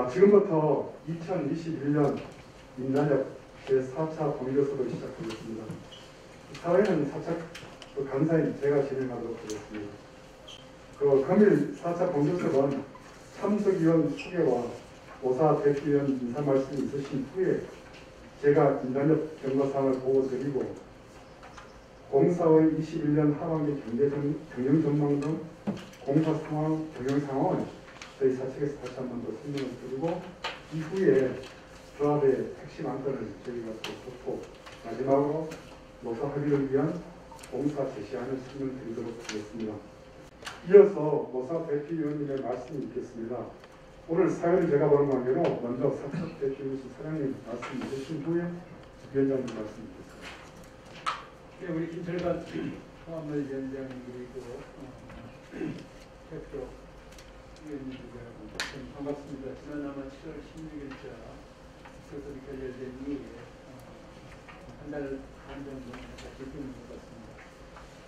지금부터 2021년 민단협 제4차 본교섭을 시작하겠습니다. 사회는 살짝 간사히 제가 진행하도록 하겠습니다. 금일 4차 본교섭은 참석위원 소개와 오사 대표위원 인사 말씀이 있으신 후에 제가 민단협 경과사항을 보고 드리고 공사의 21년 하반기 경영 전망 등 공사 상황, 경영 상황을 저희 사측에서 다시 한 번 더 설명을 드리고 이후에 조합의 핵심 안건을 저희가 또 듣고 마지막으로 노사 합의를 위한 공사 제시안을 설명드리도록 하겠습니다. 이어서 노사 대표위원님의 말씀이 있겠습니다. 오늘 사연을 제가 보는 관계로 먼저 사측 대표이신 사장님 말씀 주신 후에 위원장님 말씀 있겠습니다. 네, 우리 김철관 통합노위원장 그리고 대표 위원님들하고 반갑습니다. 지난 아마 7월 16일자 교섭이 결렬된 이후에 한 달 반 정도 대표인 것 같습니다.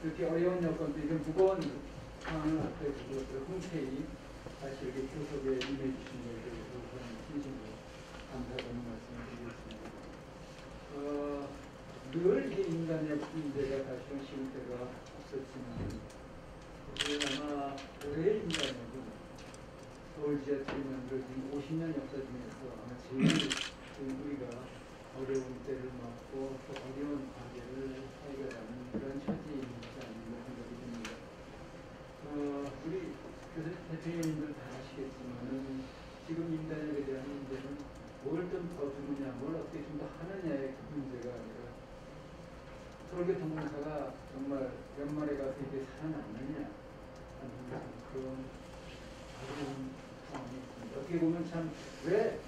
이렇게 어려운 여건도 이런 무거운 상황을 앞에 두고 흔쾌히 다시 이렇게 교섭에 임해 주신 것에 대해서 저는 진심으로 감사하다는 말씀을 드리겠습니다. 늘 이 인간의 문제가 사실은 쉬울 때가 없었지만 아마 올해의 인간력은 서울 지하철이 만들어진 50년 역사 중에서 아마 제일 우리가 어려운 때를 맞고 또 어려운 과제를 해결하는 그런 처지에 있지 않나 생각이 듭니다. 우리 대표님들 다 아시겠지만은 지금 인간력에 대한 문제는 뭘 좀 더 주느냐, 뭘 어떻게 좀 더 하느냐의 그 문제가 아니라 서울교통공사가 정말 연말에 가서 이게 살아남느냐 하는 그런 어려운 상황이 있습니다. 어떻게 보면 참 왜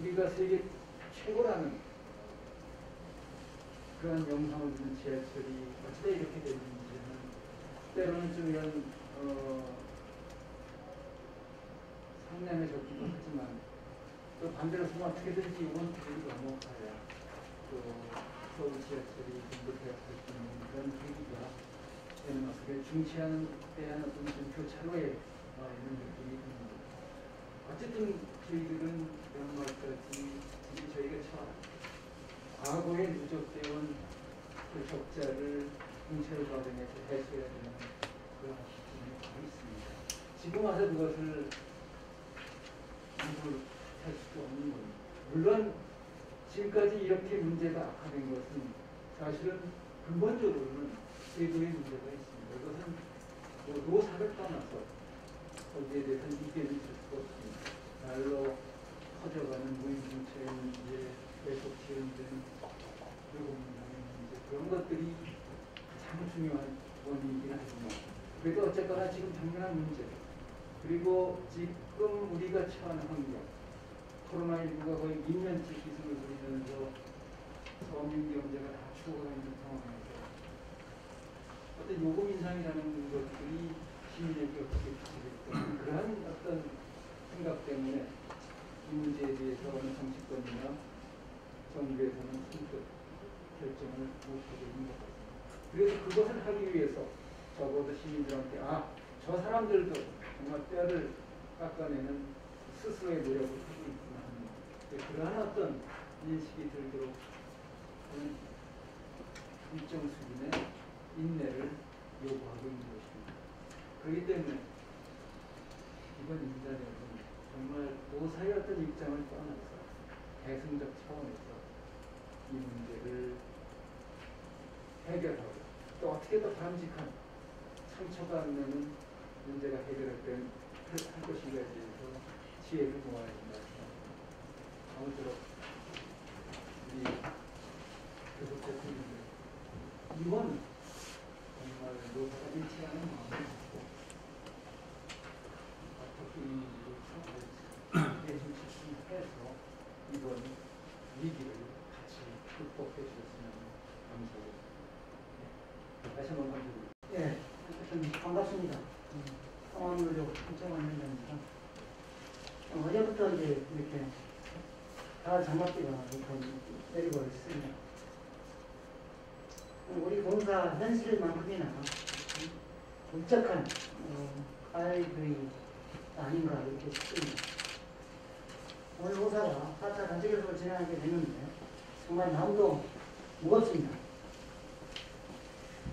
우리가 세계 최고라는 그런 영상을 주는 지하철이 어쩌다 이렇게 됐는지는 때로는 좀 이런 상냥에 적기도 하지만 또 반대로 보면 어떻게든지 이번 계기가 넘어가야 또 서울 지하철이 좀 더 대학할 수 있는 그런 계기가 되는 것 같아요. 중시하는 대한 어떤 교차로에 와 있는 느낌이 듭니다. 어쨌든 저희들은 연말까지 저희가 과거에 누적되어 그 적자를 공채를 과정에서 해소해야 되는 그런 시점에 가 있습니다. 지금 와서 그것을 할 수도 없는 겁니다. 물론 지금까지 이렇게 문제가 악화된 것은 사실은 근본적으로는 제도의 문제가 있습니다. 이것은 노사를 떠나서 거기에 대해서는 이견이 있을 수가 없습니다. 날로 커져가는 무임승차의 문제, 계속 지연된 요금문항의 문제, 그런 것들이 가장 중요한 원인이긴 하지만 그래도 어쨌거나 지금 당면한 문제, 그리고 지금 우리가 처한 환경, 코로나19가 거의 2년째 기승을 부리면서 서민 경제가 다 죽어가 있는 상황에서 어떤 요금 인상이라는 것들이 시민에게 어떻게 비치겠다, 그러한 어떤 생각 때문에 이 문제에 대해서 어느 정치권이나 정부에서는 선뜻 결정을 못하고 있는 것 같습니다. 그래서 그것을 하기 위해서 적어도 시민들한테 저 사람들도 정말 뼈를 깎아내는 스스로의 노력을 하고 있구나 하는 그러한 어떤 인식이 들도록 하는 일정 수준의 인내를 요구하고 있는 것입니다. 그렇기 때문에 이번 인단협은 정말 노사의 어떤 입장을 떠나서 대승적 차원에서 이 문제를 해결하고 또 어떻게 더 바람직한 상처가 안 나는 문제가 해결할 것인가에 대해서 지혜를 모아야 된다. 아무쪼록 우리 교섭 대표님들 이번 정말 노사가 잃지 않은 마음을 갖고 어떻게 이 상황을 해서 이번 위기를 같이 극복해 주셨으면 감사하겠습니다. 다시 한번 감사드립니다. 예, 하여튼 반갑습니다. 상황으로 신청을 했는데 어제부터 이제 이렇게 다 장갑비가 이렇게 내리고 있습니다. 우리 공사 현실만큼이나 복잡한 가이드이 아닌가 이렇게 싶습니다. 오늘 노사가 4차 단체교섭을 진행하게 됐는데 정말 마음도 무겁습니다.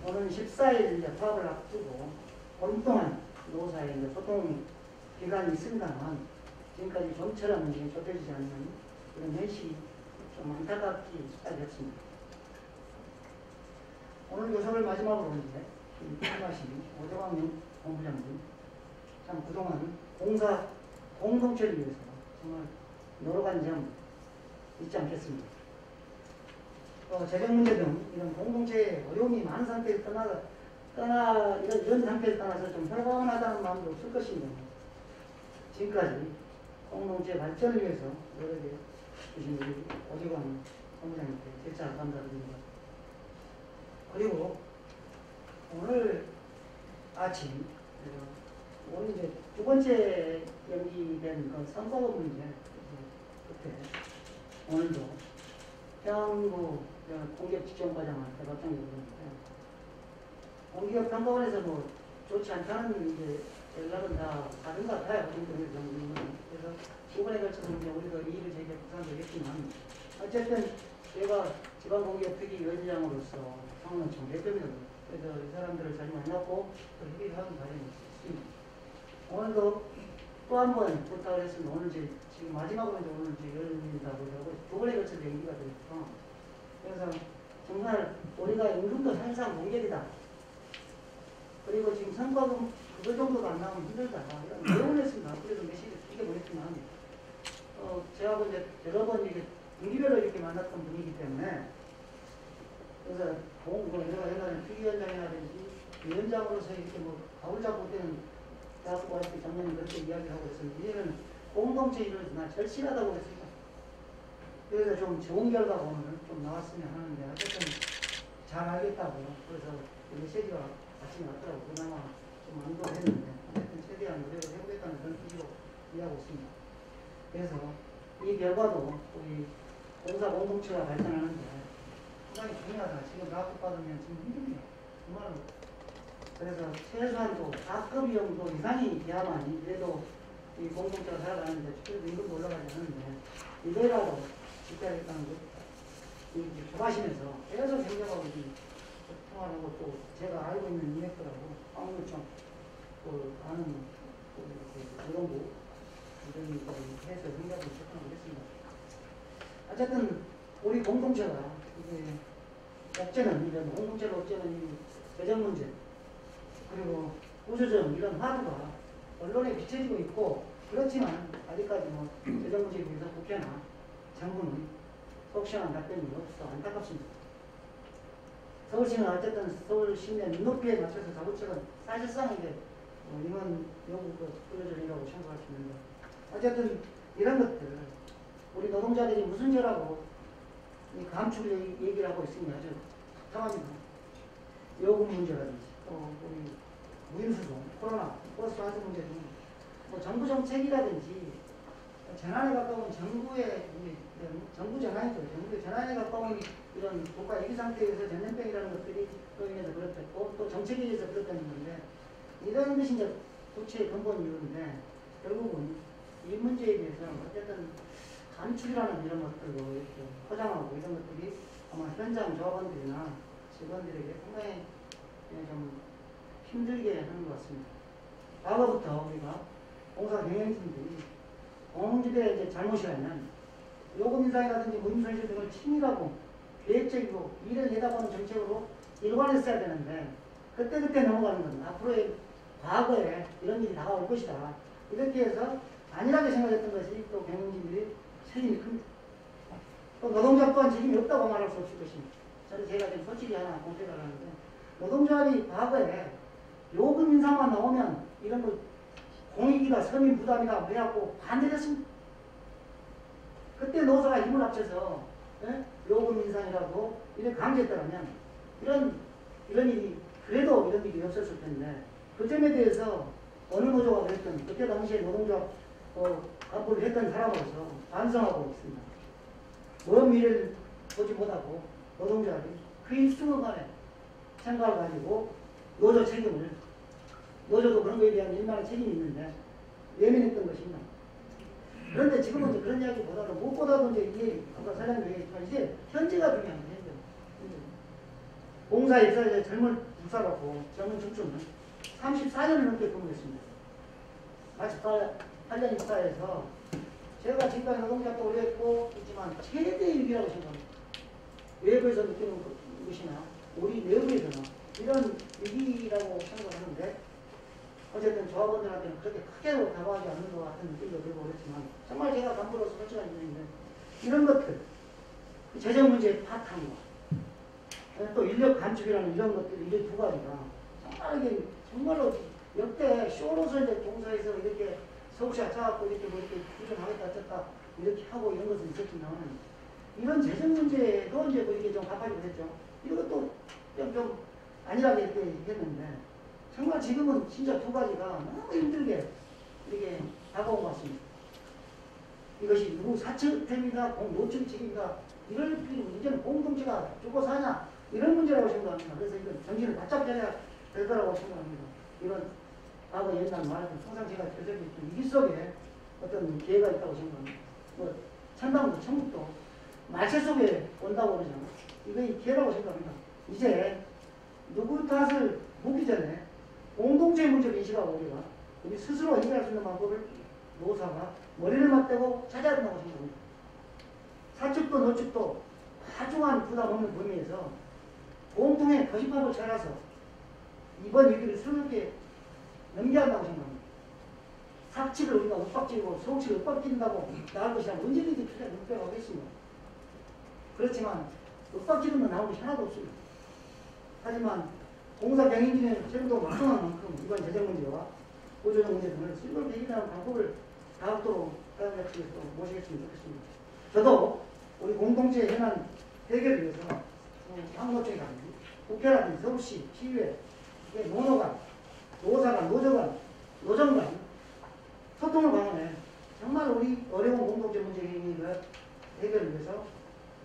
오늘 14일 이제 파업을 앞두고 보름 동안 노사의 이제 소통 기간이 있습니다만 지금까지 좀처럼 이제 좁혀지지 않는 그런 현실이 좀 안타깝게 시작됐습니다. 오늘 교섭을 마지막으로 이제 말씀하신 오정환 본부장님 참 그동안 공사 공동체를 위해서 정말 노력한 점 잊지 않겠습니다. 재정 문제 등 이런 공동체의 어려움이 많은 상태에서 이런 상태에서 떠나서 좀 혈관하다는 마음도 없을 것입니다. 지금까지 공동체 발전을 위해서 노력해 주신 우리 오정환 본부장님께 재차 감사드립니다. 그리고 오늘 아침 오늘 이제 두 번째 연기된 그 선거법 문제 끝에 오늘도 평안부 공기업직전과장한테 답장이 오는데 공기업 평가원에서 뭐 좋지 않다는 이제 연락은 다 받은 것 같아요. 그래서 이번에 걸쳐서 이제 우리도 이의를 제기해 부산도 했지만 어쨌든 제가 지방공기업특위위원장으로서 상원청 대표입니다. 그래서 이 사람들을 잘 만났고 또 협의하는 과정이 있습니다. 오늘도 또 한 번 부탁을 했습니다. 오늘 지금 마지막으로 이제 오늘 열린다고 하고 두 번에 걸쳐서 얘기가 되겠죠. 그래서 정말 우리가 임금도 사실상 공격이다. 그리고 지금 선거금 그거 정도가 안 나오면 힘들다. 이런 내용을 했습니다. 그래도 메시지를 크게 보냈지만 제가 이제 여러 번 이렇게 분기별로 이렇게 만났던 분이기 때문에 그래서 내가 옛날에 특위위원장이라든지 위원장으로서 이렇게 뭐 가을 잡을 때는 대학교가 이렇게 작년에 그렇게 이야기하고 있었는데 이제는 공동체 이루어서 나 절실하다고 했습니다. 그래서 좀 좋은 결과가 오늘 좀 나왔으면 하는데 어쨌든 잘 알겠다고 그래서 메시지가 아침에 왔더라고. 그나마 좀 안도를 했는데 어쨌든 최대한 노력을 해보겠다는 그런 뜻으로 이해하고 있습니다. 그래서 이 결과도 우리 공사 공동체가 발전하는데 상당히 중요하다. 지금 낙급 받으면 지금 힘듭니다. 정말로. 그래서 최소한도 4급 정도 이상이 돼야만이 그래도 이 공동체가 살아가는데 그래도 임금도 올라가지 않는데 이래라도 지켜야겠다는 거 조바시면서 계속 생각하고 통화하고 또 제가 알고 있는 인맥들하고 황무청 또 아는 노동부 이런 거 해서 생각을 접근하고 했습니다. 어쨌든 우리 공동체가 이게 억제는 이런 공동체를 억제는 이 재정 문제 그리고 우주정 이런 화두가 언론에 비춰지고 있고 그렇지만 아직까지 뭐 재정 문제에 대해서 국회나 정부는 속시원한 답변이 없어 안타깝습니다. 서울시는 어쨌든 서울시내 눈높이에 맞춰서 자구책은 사실상 이제 이건 요구가 끌어들이라고 생각할 수 있는데 어쨌든 이런 것들 우리 노동자들이 무슨 죄라고 이 감축을 얘기를 하고 있으니 아주 답답합니다. 요금 문제라든지 또 우리 무임수송, 코로나, 버스 환승 문제 등 뭐 정부 정책이라든지 전환에 가까운 정부 전환이죠. 정부의 전환에 가까운 이런 국가 위기 상태에서 전염병이라는 것들이 또 인해서 그렇겠고 또 정책에 의해서 그렇다는 건데 이런 것이 이제 부채의 근본 이유인데 결국은 이 문제에 대해서 어쨌든 감축이라는 이런 것들로 이렇게 포장하고 이런 것들이 아마 현장 조합원들이나 직원들에게 상당히 좀 힘들게 하는 것 같습니다. 과거부터 우리가 공사 경영진들이 공무지대의 이제 잘못이라면 요금 인상이라든지 무임손실 등을 치밀하고 계획적이고 미래를 내다보는 정책으로 일관했어야 되는데 그때 넘어가는 겁니다. 앞으로의 과거에 이런 일이 다가올 것이다. 이렇게 해서 안일하게 생각했던 것이 또 경영진들이 책임이 큽니다. 또 노동자 또한 책임이 없다고 말할 수 없을 것입니다. 저는 제가 지금 솔직히 하나 공개를 하는데 노동자들이 과거에 요금 인상만 나오면 이런 거 공익이다 서민 부담이다 해갖고 반대를 했습니다. 그때 노사가 힘을 합쳐서 요금 인상이라고 이렇게 강조했더라면 이런 일이 그래도 이런 일이 없었을 텐데 그 점에 대해서 어느 노조가 그랬든 그때 당시에 노동조합 간부를 했던 사람으로서 반성하고 있습니다. 먼 미래를 보지 못하고 노동자들이 그 일순간에 생각을 가지고 노조 책임을 노조도 그런 거에 대한 일만한 책임이 있는데 외면했던 것입니다. 그런데 지금은 이제 그런 이야기보다도 무엇보다도 이제 이게 아까 사장님 얘기했지만 이제 현재가 중요한 거예요. 현재. 공사 입사에 젊은 부사라고 젊은 춤추는 34년을 넘게 근무했습니다. 48년 입사해서 제가 지금까지 노동자도 오래 했고 있지만 최대의 위기라고 생각합니다. 외부에서 느끼는 것이나 우리 내부에서는 이런 위기라고 생각하는데 어쨌든 조합원들한테는 그렇게 크게 다가가지 않는 것 같은 느낌도 들고 그렇지만 정말 제가 간부로서 솔직한 입장인데 이런 것들 재정 문제의 파탄과 또 인력 감축이라는 이런 것들 이게 두 가지가 정말로 역대 쇼로서 이제 동사에서 이렇게 서울시 아차갖고 이렇게 뭐 이렇게 구전하겠다 어쨌다 이렇게 하고 이런 것은 있었지만 이런 재정 문제도 이제 뭐 이렇게 좀 갚아주고 했죠. 이것도 좀 안일하게 이렇게 했는데 정말 지금은 진짜 두 가지가 너무 힘들게 이렇게 다가온 것 같습니다. 이것이 누구 사측템이다, 노측 책임이다 이럴 필요 이제는 공동체가 죽고 사냐 이런 문제라고 생각합니다. 그래서 이건 정신을 바짝 차려야 될 거라고 생각합니다. 이런 과거 옛날 말하던 평상시가 교섭이 위기 속에 어떤 기회가 있다고 생각합니다. 뭐 천당도 천국도 말체 속에 온다고 그러잖아요. 이거 기회라고 생각합니다. 이제 누구 탓을 묻기 전에 공동체의 문제를 인식하고 우리 스스로 해결할 수 있는 방법을 노사가 머리를 맞대고 찾아야 된다고 생각합니다. 사측도 노측도 하중한 부담 없는 범위에서 공통의 거짓말을 찾아서 이번 위기를 슬기롭게 넘겨야 한다고 생각합니다. 사측을 우리가 윽박지르고 소측을 윽박지른다고 나올 것이라면 언제든지 투자를 윽박하겠습니다. 그렇지만 윽박지르면 나올 것이 하나도 없습니다. 하지만 공사 병행 중에 최고도 막강한 만큼 이번 재정 문제와 보조적 문제 등을 슬기롭게 해결하는 방법을 다음도록 다른 약속에서 모시겠으면 좋겠습니다. 저도 우리 공동체의 현안 해결을 위해서 항노총이 아니고 국회라든지 서울시, 시의회, 노노간, 노사간, 노조간, 노정간 소통을 강화해 정말 우리 어려운 공동체 문제 해결을 위해서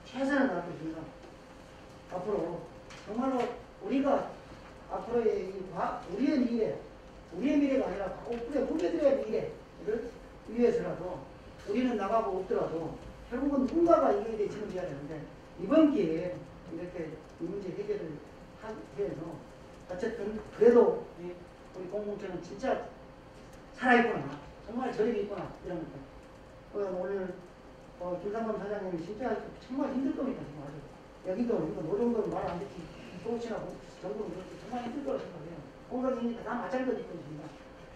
최선을 다하겠습니다. 앞으로 정말로 우리가 앞으로의 우리의 미래, 우리의 미래가 아니라 우리의 후배들의 미래를 위해서라도 우리는 나가고 없더라도 결국은 누군가가 이게 책임져야 되는데 이번 기회에 이렇게 이 문제 해결을 해서 어쨌든 그래도 우리 공동체는 진짜 살아있구나, 정말 저력이 있구나 이런 것. 오늘 김상범 사장님이 진짜 정말 힘들 겁니다. 정말. 여기도 노정도는 말 안 듣기 소치나 정부는 그렇게 정말 힘들 거라고 생각해요. 공사기니까 다 마찬가지 있거든요.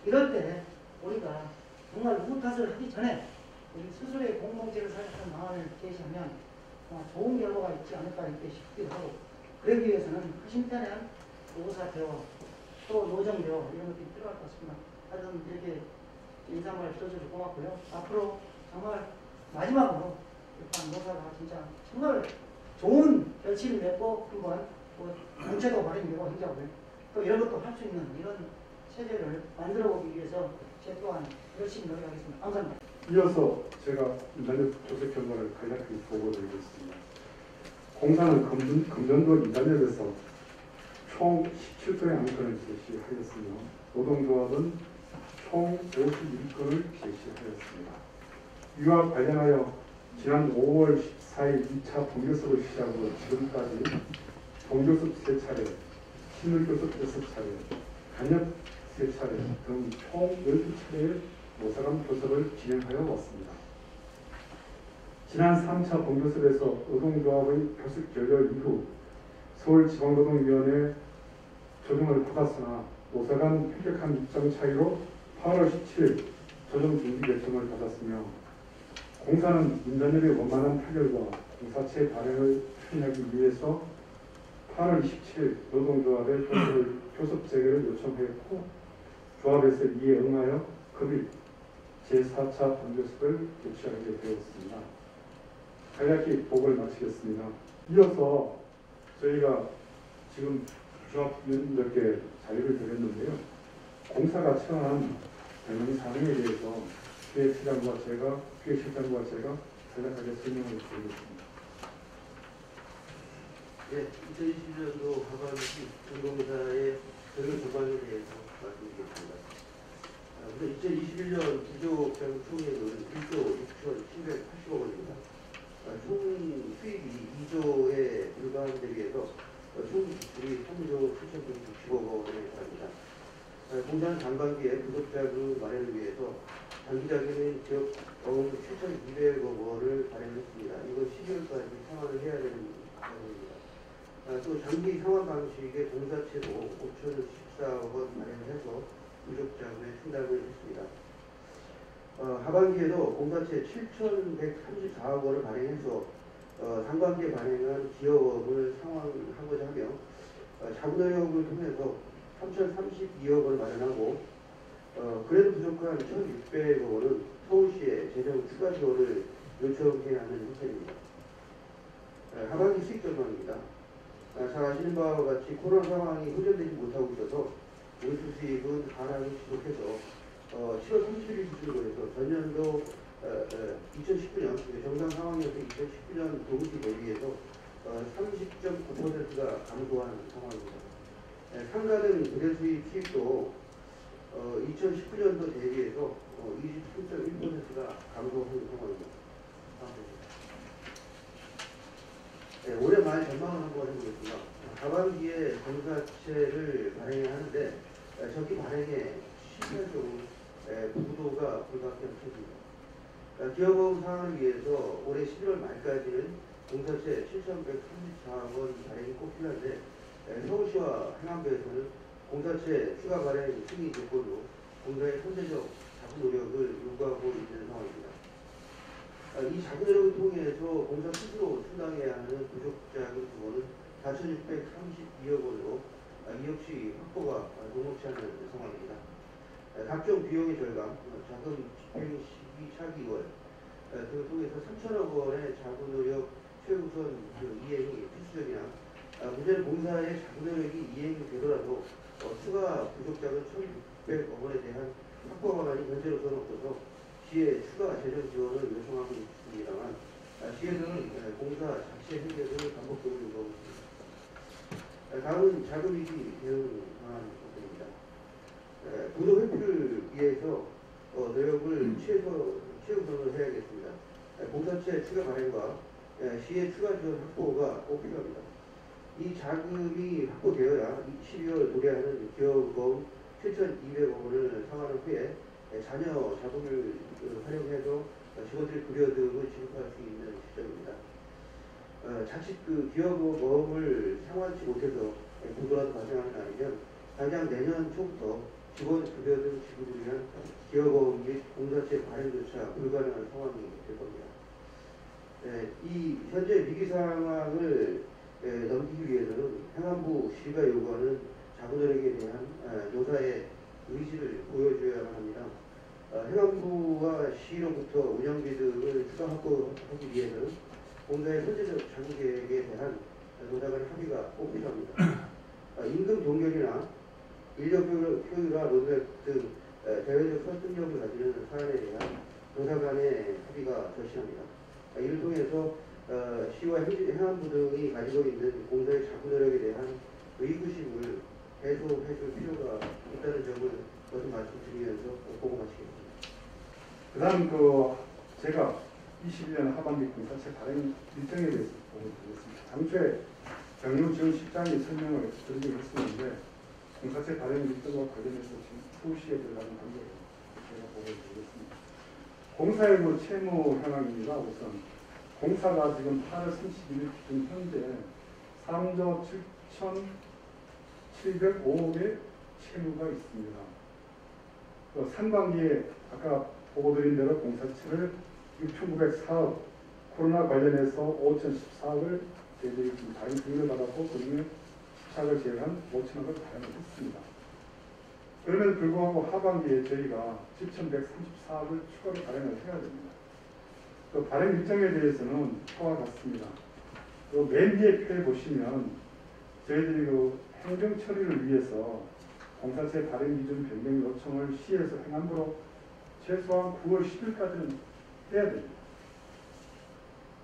이럴 때 우리가 정말 누구 탓을 하기 전에 우리 스스로의 공동체를 살펴는 방안을 제시하면 좋은 결과가 있지 않을까 이렇게 싶기도 하고 그러기 위해서는 허심탄회한 노사 대화 또 노정 대화 이런 것들이 필요할 것 같습니다. 하여튼 이렇게 인사말 들어줘서 고맙고요. 앞으로 정말 마지막으로 노사가 진짜 정말 좋은 결실을 맺고 한번 정체도 마련되고 행자고요. 또 이런 것도 할 수 있는 이런 체제를 만들어 보기 위해서 제 또한 열심히 노력하겠습니다. 감사합니다. 이어서 제가 인단협 조사 결과를 간략하게 보고드리겠습니다. 공사는 금년도 인단협에서 총 17건의 안건을 제시하였으며 노동조합은 총 51건을 제시하였습니다. 이와 관련하여 지난 5월 14일 2차 본교섭을 시작으로 지금까지 본교섭 3차례, 신을교섭 6차례, 간협 3차례 등 총 12차례의 노사간 교섭을 진행하여 왔습니다. 지난 3차 본교섭에서 노동조합의 교섭 결렬 이후 서울지방노동위원회 조정을 받았으나 노사간 획격한 입장 차이로 8월 17일 조정 중지 결정을 받았으며 공사는 인단협의 원만한 타결과 공사체 발행을 추진하기 위해서 8월 27일 노동조합의 교섭 재개를 요청했고 조합에서 이에 응하여 급히 제4차 본교섭을 개최하게 되었습니다. 간략히 보고를 마치겠습니다. 이어서 저희가 지금 조합위원님들께 자료를 드렸는데요. 공사가 처한 변경 사항에 대해서 기획실장과 제가 간략하게 설명을 드리겠습니다. 네, 2020년도 하반기 공동사의 전후 조반에 대해서 말씀드리겠습니다. 우선 2021년 부족자금 총액은 1조 6,780억 원입니다. 총 수입이 2조에 불과한 데 비해서 총 지출이 3조 7,960억 원에 달합니다. 공사는 상반기에 부족자금 마련을 위해서 장기적인 지역 어음 7,200억 원을 발행했습니다. 이거 12월까지 상환을 해야 되는 부분입니다. 또 장기 상환 방식의 공사채도 5,014억 원 마련해서 부족자금에 충당을 했습니다. 하반기에도 공사채 7,134억 원을 발행해서 상반기에 발행한 기여금을 상환하고자 하며 자구 노력을 통해서 3,032억 원을 마련하고 그래도 부족한 1,600억 원은 서울시에 재정 추가 지원을 요청해야 하는 형태입니다. 하반기 수익 전망입니다. 잘 아시는 바와 같이 코로나 상황이 호전되지 못하고 있어서 오수 수익은 하락이 지속해서 7월 30일 기준으로 해서 전년도 2019년 정상 상황이어서 2019년 동기 대비해서 30.9%가 감소한 상황입니다. 상가 등 부대 수입도 2019년도 대비해서 23.1%가 감소한 상황입니다. 올해 말 전망을 한번 해보겠습니다. 하반기에 공사채를 발행해야 하는데 적기 발행에 실질적으로 부도가 불가피한 처지입니다. 기여금 상환을 위해서 올해 11월 말까지는 공사채 7,134억 원 발행이 꼭 필요한데 서울시와 행안부에서는 공사채 추가 발행 승인 조건으로 공사의 선제적 자구 노력을 요구하고 있는 상황입니다. 이 자구 노력을 통해서 공사 스스로 충당해야 하는 부족자금 규모는 4,632억 원으로 이 역시 확보가 녹록치 않은 상황입니다. 각종 비용의 절감, 자금 집행 시기 차기월 등을 통해서 3천억 원의 자구 노력 최우선 이행이 필수적이나 문제는 공사의 자구 노력이 이행되더라도 추가 부족자금 1,600억 원에 대한 확보 방안이 현재로서는 없어서 시에 추가 재정 지원을 요청하고 있습니다만 시에서는 공사 자체 해결을 반복적으로 요구하고 있습니다. 다음은 자금위기 대응 방안 부분입니다. 부도 회피를 위해서 노력을 최우선으로 해야겠습니다. 공사채 추가 발행과 시의 추가 지원 확보가 꼭 필요합니다. 이 자금이 확보되어야 12월 도래하는 기여금 7,200억 원을 상환한 후에 자녀 자금을 활용해서 직원들 급여 등을 지급할 수 있는 시점입니다. 자칫 기여금을 상환치 못해서 부도라도 발생하는 아니면 당장 내년 초부터 직원 급여 등 지급을 위한 기여금 및 공사채 발행조차 불가능한 상황이 될 겁니다. 이 현재 위기 상황을 넘기기 위해서는 행안부 시가 요구하는 자구 노력에 대한 노사의 의지를 보여줘야만 합니다. 행안부와 시로부터 운영비 등을 추가 확보하기 위해서는 공사의 선제적 자구 계획에 대한 노사 간의 합의가 꼭 필요합니다. 임금 동결이나 인력 효율화 로드맵 등 대외적 설득력을 가지는 사안에 대한 노사 간의 합의가 절실합니다. 이를 통해서 시와 행안부 등이 가지고 있는 공사의 자구 노력에 대한 의구심을 해소해줄 필요가 있다는 점을 먼저 말씀드리면서 보고 마치겠습니다. 그 다음 제가 21년 하반기 공사채 발행 일정에 대해서 보고 드리겠습니다. 장초에 경영지원실장이 설명을 드리기로 했었는데 공사채 발행 일정과 관련해서 지금 서울시에 들어가는 방법을 제가 보고 드리겠습니다. 공사일부 채무 현황입니다. 우선 공사가 지금 8월 31일 기준 현재 3조 7,705억의 채무가 있습니다. 상반기에 아까 보고드린 대로 공사채를 6,904억, 코로나 관련해서 5,014억을 저희들이 발행 승인을 받았고 그중에 집착을 제외한 5,000억을 발행을 했습니다. 그럼에도 불구하고 하반기에 저희가 7,134억을 추가로 발행을 해야 됩니다. 그 발행 일정에 대해서는 표와 같습니다. 맨 뒤에 표에 보시면 저희들이 행정 처리를 위해서 공사채 발행 기준 변경 요청을 시에서 행안부로 최소한 9월 10일까지는 해야 됩니다.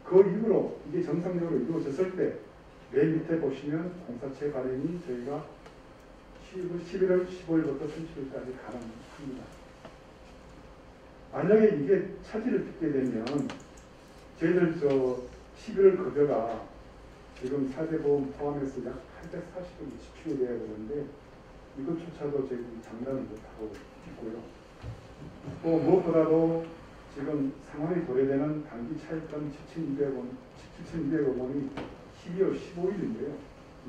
그 이후로 이게 정상적으로 이루어졌을 때 맨 밑에 보시면 공사채 발행이 저희가 11월 15일부터 30일까지 가능합니다. 만약에 이게 차질을 빚게 되면 저희들 11월 급여가 지금 사대보험 포함해서 약 840억이 지출이 돼야 되는데 이것조차도 저희들이 장담을 못하고 있고요. 또 무엇보다도 지금 상환이 도래되는 단기 차입금 7,200억 원이 12월 15일인데요.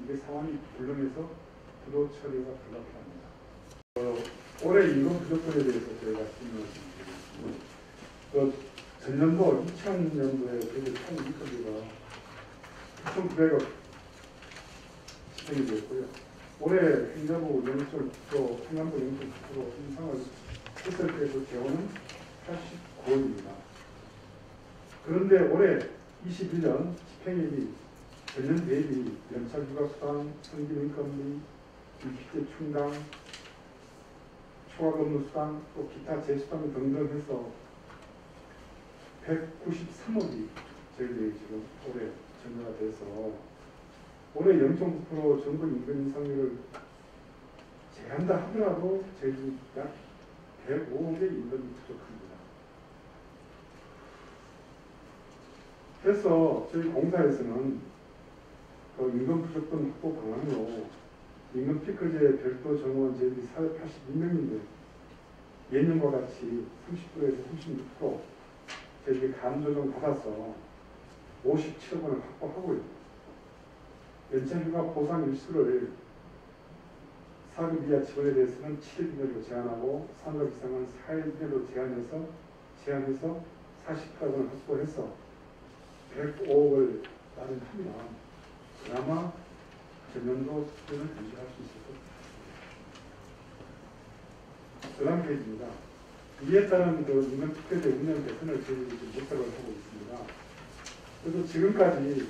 이게 상환이 불능해서 부도 처리가 불가피합니다. 올해 임금 부족분에 대해서 저희가 질문을 드리겠습니다. 전년도 2000년도에 저희들 총 인건비가 9,900억 집행이 되었고요. 올해 행정부 0.9%, 행안부 0.9% 인상을 했을 때도 재원은 89억입니다. 그런데 올해 21년 집행일이 전년 대비 연차휴가수당, 성진인건비, 일피제 충당, 초과근무수당, 또 기타 재수당 등등 해서 193억이 저희들이 지금 올해 전가가 돼서 올해 0.9% 전국 임금 인상률을 제한다 하더라도 저희들이 약 105억의 임금이 부족합니다. 그래서 저희 공사에서는 그 임금 부족분 확보 방안으로 임금 피크제 별도 정원 저희들이 482명인데 예년과 같이 30%에서 36% 저희들이 감조정 받아서 57억 원을 확보하고요. 연차휴가 보상 일수를 4급 이하 직원에 대해서는 7일 이내로 제한하고 3급 이상은 4일 이내로 제한해서 48억 원을 확보해서 105억을 마련하면 그나마 전년도 수준을 유지할 수 있을 것 같습니다. 그 다음 페이지입니다. 이에 따른 임금 특별제 운영 개선을 저희들이 모색을 하고 있습니다. 그래서 지금까지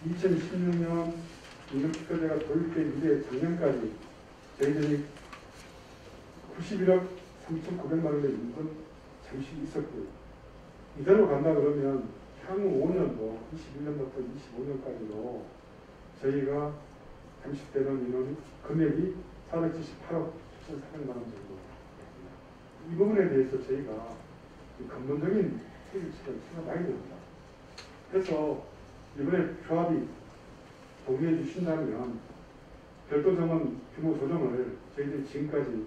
2016년 임금 특별제가 도입된 이래 작년까지 저희들이 91억 3,900만 원의 임금 잠시 있었고요. 이대로 간다 그러면 향후 5년도 21년부터 25년까지도 저희가 잠식되는 인원 금액이 478억 7,400만 원 정도 됩니다. 이 부분에 대해서 저희가 근본적인 해결책을 찾아봐야 됩니다. 그래서 이번에 조합이 동의해 주신다면 별도 정원 규모 조정을 저희들이 지금까지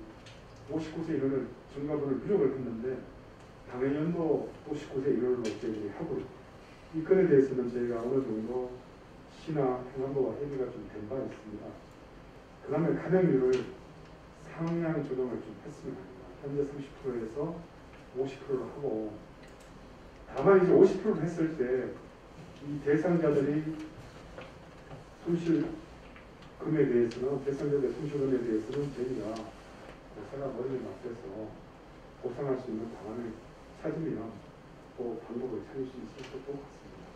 59세 인원을 증가분을 부족을 했는데 당해년도 59세 인원으로 저희들이 하고요. 이 건에 대해서는 저희가 어느 정도 시나 행안부와 협의가 좀 된 바 있습니다. 그 다음에 가명률을 상향 조정을 좀 했으면 합니다. 현재 30%에서 50%로 하고 다만 이제 50%를 했을 때 이 대상자들이 손실금에 대해서는 대상자들의 손실금에 대해서는 저희가 회사가 머리를 맞대서 보상할 수 있는 방안을 찾으면 또 방법을 찾을 수 있을 것 같습니다.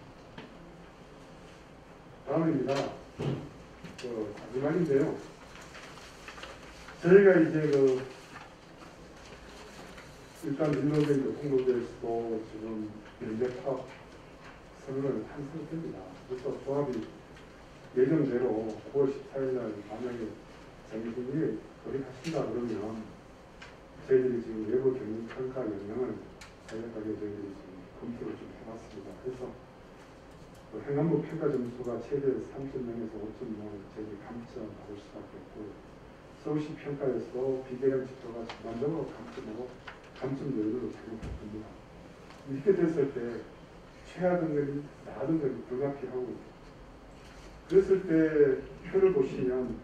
다음입니다. 마지막인데요. 저희가 이제 일단 민노조의 공로제에서도 지금 연대 파업 선언을 한 상태입니다. 그래서 조합이 예정대로 9월 14일 날 만약에 정기분이 돌입하신다 그러면 저희들이 지금 외부 경영 평가 영향을 간략하게 저희들이 지금 검토를 좀 해봤습니다. 그래서 행안부 평가 점수가 최대 30명에서 5.0을 저희들이 감점 받을 수밖에 없고 서울시 평가에서도 비계량 지표가 전반적으로 감점 여유를 작용할 겁니다. 이렇게 됐을 때 최하 등급이 나 등급이 불가피하고 그랬을 때 표를 보시면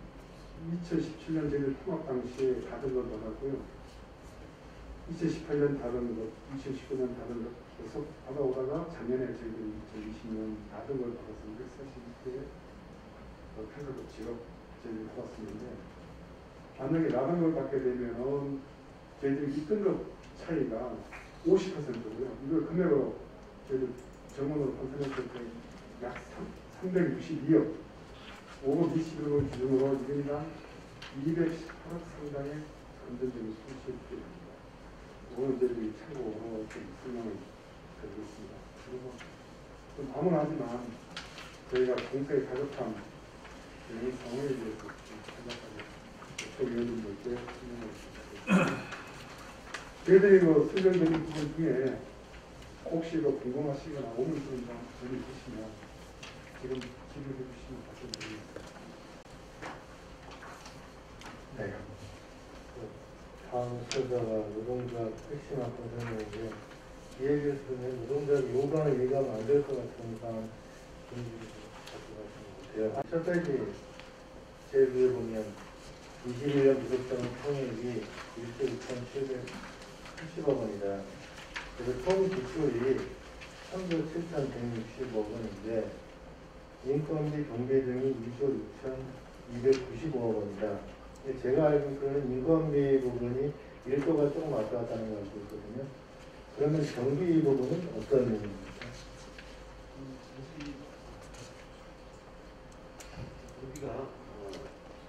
2017년 저희들 통합 당시에 다른 걸 받았고요. 2018년 다른 것, 2019년 다른 것 계속 받아오다가 작년에 저희들이 2020년 다른 걸 받아서 240개 평가도 직업 저희들이 받았었는데 만약에 나간 걸 받게 되면 저희들이 2등급 차이가 50%고요. 이걸 금액으로 저희들 정원으로 환산했을 때 약 362억 5급 21억 기준으로 1인당 218억 상당의 금전적인 손실이 됩니다. 이거는 저희들이 참고로 좀 설명을 드리겠습니다. 그리고 좀 과문하지만 저희가 공사에 가격한 이런 상황에 대해서 좀 간략하게 국토위원님들께 설명을 드리겠습니다. 저희들이 그 설명드린 부분 중에 혹시 그 궁금하시거나 오물좀 전해주시면 지금 질의해 주시면 답변드리겠습니다. 네. 다음 수자가 노동조합 핵심한 설명인데 이 얘기를 들으면 노동조합이 요구하는 얘기하면 안 될 것 같은 상황 분위기를 가지고 가시는 것 같아요. 첫 페이지 제일 위에 보면 21년 무급자금 총액이 1조 2,780억 원이다. 그래서 총 지출이 3조 7,160억 원인데 인건비 경비 등이 2조 6,295억 원이다. 제가 알고 있기로는 인건비 부분이 1조가 조금 왔다 갔다 하는 걸 알고 있거든요. 그러면 경비 부분은 어떤 의미입니까? 우리가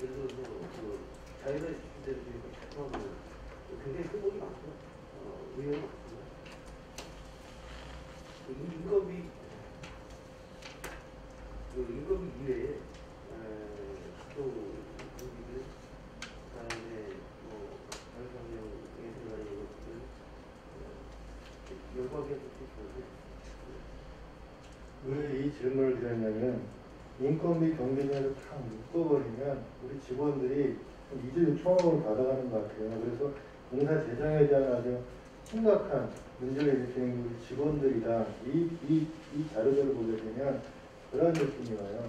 예를 들어서 그 자연의 주체들이 포함하면 굉장히 소복이 많고 위험이 많습니다. 인건비 이외에 또 인건비들 그다음에 뭐 가격상명에 들어가는 것들 여러 가지 왜 이 질문을 드렸냐면 인건비 경비 등을 다 묶어버리면 우리 직원들이 2조 6천억을 받아가는 것 같아요. 그래서 공사 재정에 대한 아주 심각한 문제를 일으키는 게 우리 직원들이다. 이 자료들을 보게 되면 그런 느낌이 와요.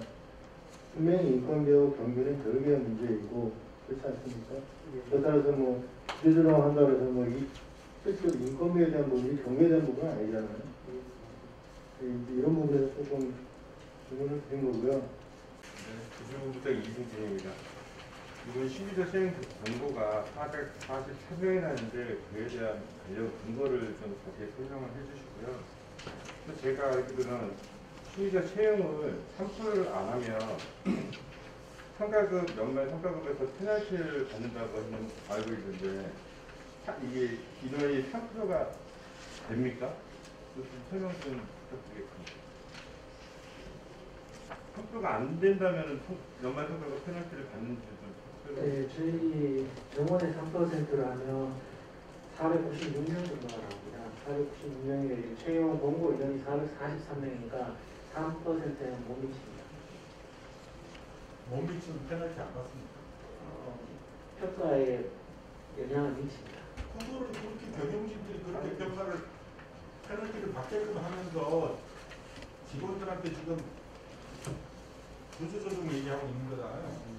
분명히 인건비하고 경비는 별개의 문제이고 그렇지 않습니까? 따라서 뭐 기재조정 한다고 해서 이 실제로 인건비에 대한 부분이 경비에 대한 부분은 아니잖아요. 이런 부분에서 조금 질문을 드린 거고요. 네, 기술부부장 이승진입니다. 이번 심의자 시행 권고가 443명이나 하는데 그에 대한 관련 근거를 좀 자세히 설명을 해주시고요. 또 제가 알기로는 심의자 채용을 3%를 안 하면 성과급 연말 성과급에서 페널티를 받는다고 알고 있는데 이게 인원이 3%가 됩니까? 좀 설명 좀 부탁드리겠습니다. 3%가 안 된다면 연말 성과급 페널티를 받는지 좀 설명. 네, 저희 정원의 3%를 하면 496명 정도가 나옵니다. 496명이 채용 공고 인원이 443명이니까 3%는 못 미칩니다. 못 미치면 페널티 안 받습니까? 평가에 영향을 미칩니다. 그거를 그렇게 경영진들이 그렇게 평가를 페널티를 받게끔 하면서 직원들한테 지금 구조조정 얘기하고 있는 거잖아요.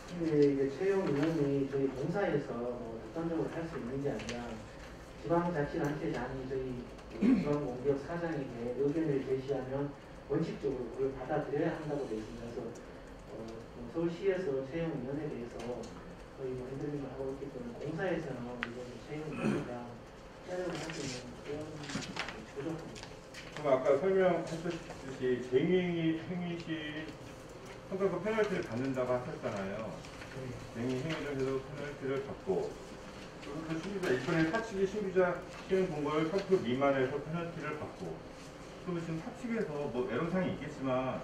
근데 이게 채용 인원이 저희 공사에서 뭐 독단적으로 할 수 있는 게 아니라 지방자치단체장이 저희 지방공기업 사장에게 의견을 제시하면 원칙적으로 그걸 받아들여야 한다고 되어 있습니다. 그래서 서울시에서 채용위원회에 대해서 거의 뭐 핸들링을 하고 있기 때문에 공사에서는 이번 채용위원회가 협력을 할 수 있는 그런 조정입니다. 그럼 아까 설명하셨듯이 쟁의 행위 시 성과급 페널티를 받는다고 하셨잖아요. 쟁의 행위를 해도 페널티를 받고 그리고 심의자 이번에 사측이 심의자 시행 공고를 3% 미만에서 페널티를 받고 또 지금 사측에서 뭐 애로사항이 있겠지만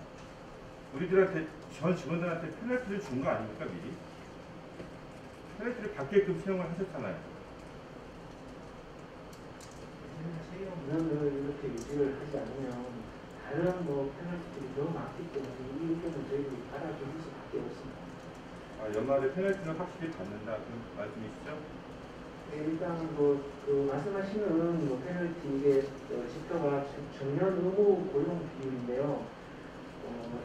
우리들한테 전 직원들한테 페널티를 준 거 아닙니까 미리? 페널티를 받게끔 채용을 하셨잖아요. 채용 인원을 이렇게 유지를 하지 않으면 다른 뭐 페널티들이 너무 많기 때문에 이 의견을 저희들이 받아들일 수밖에 없습니다. 연말에 페널티는 확실히 받는다 그 말씀이시죠? 네, 일단 그 말씀하시는 뭐 페널티 이게 지표가 정년 의무 고용 비율인데요.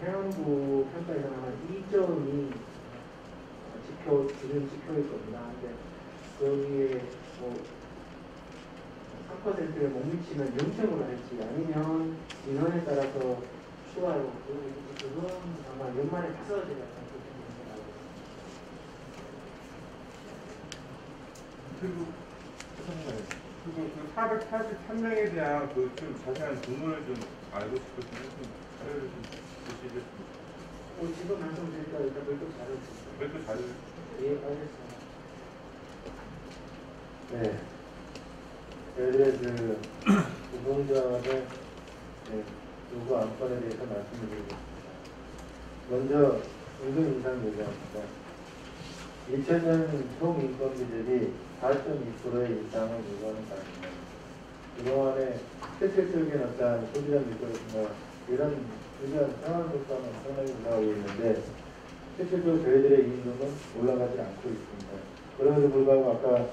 해양부 평가에서는 아마 2점이 기준 지표일 겁니다. 근데 거기에 뭐 3%를 못 미치면 0점으로 할지 아니면 인원에 따라서 추가로 그건 아마 연말에 가서 제가 그렇게 생각하고 그리고 그 443명에 대한 그 좀 자세한 정보를 좀 알고 싶거든요. 좀 자료를 좀 주시겠습니까? 지금 말씀드릴까 일단 별도 자료 주세요. 별도 자료. 예, 알겠습니다. 네. 저희들의 그 노동자의 요구 안건에 대해서 말씀을 드리겠습니다. 먼저 임금 인상 얘기합니다. 2000년 총 인건비 대비 4.2%의 인상을 요구하는 바입니다. 그동안에 실질적인 어떤 소비자 밀도라든가 이런 생활 효과는 상당히 올라가고 있는데 실질적으로 저희들의 임금은 올라가지 않고 있습니다. 그럼에도 불구하고 아까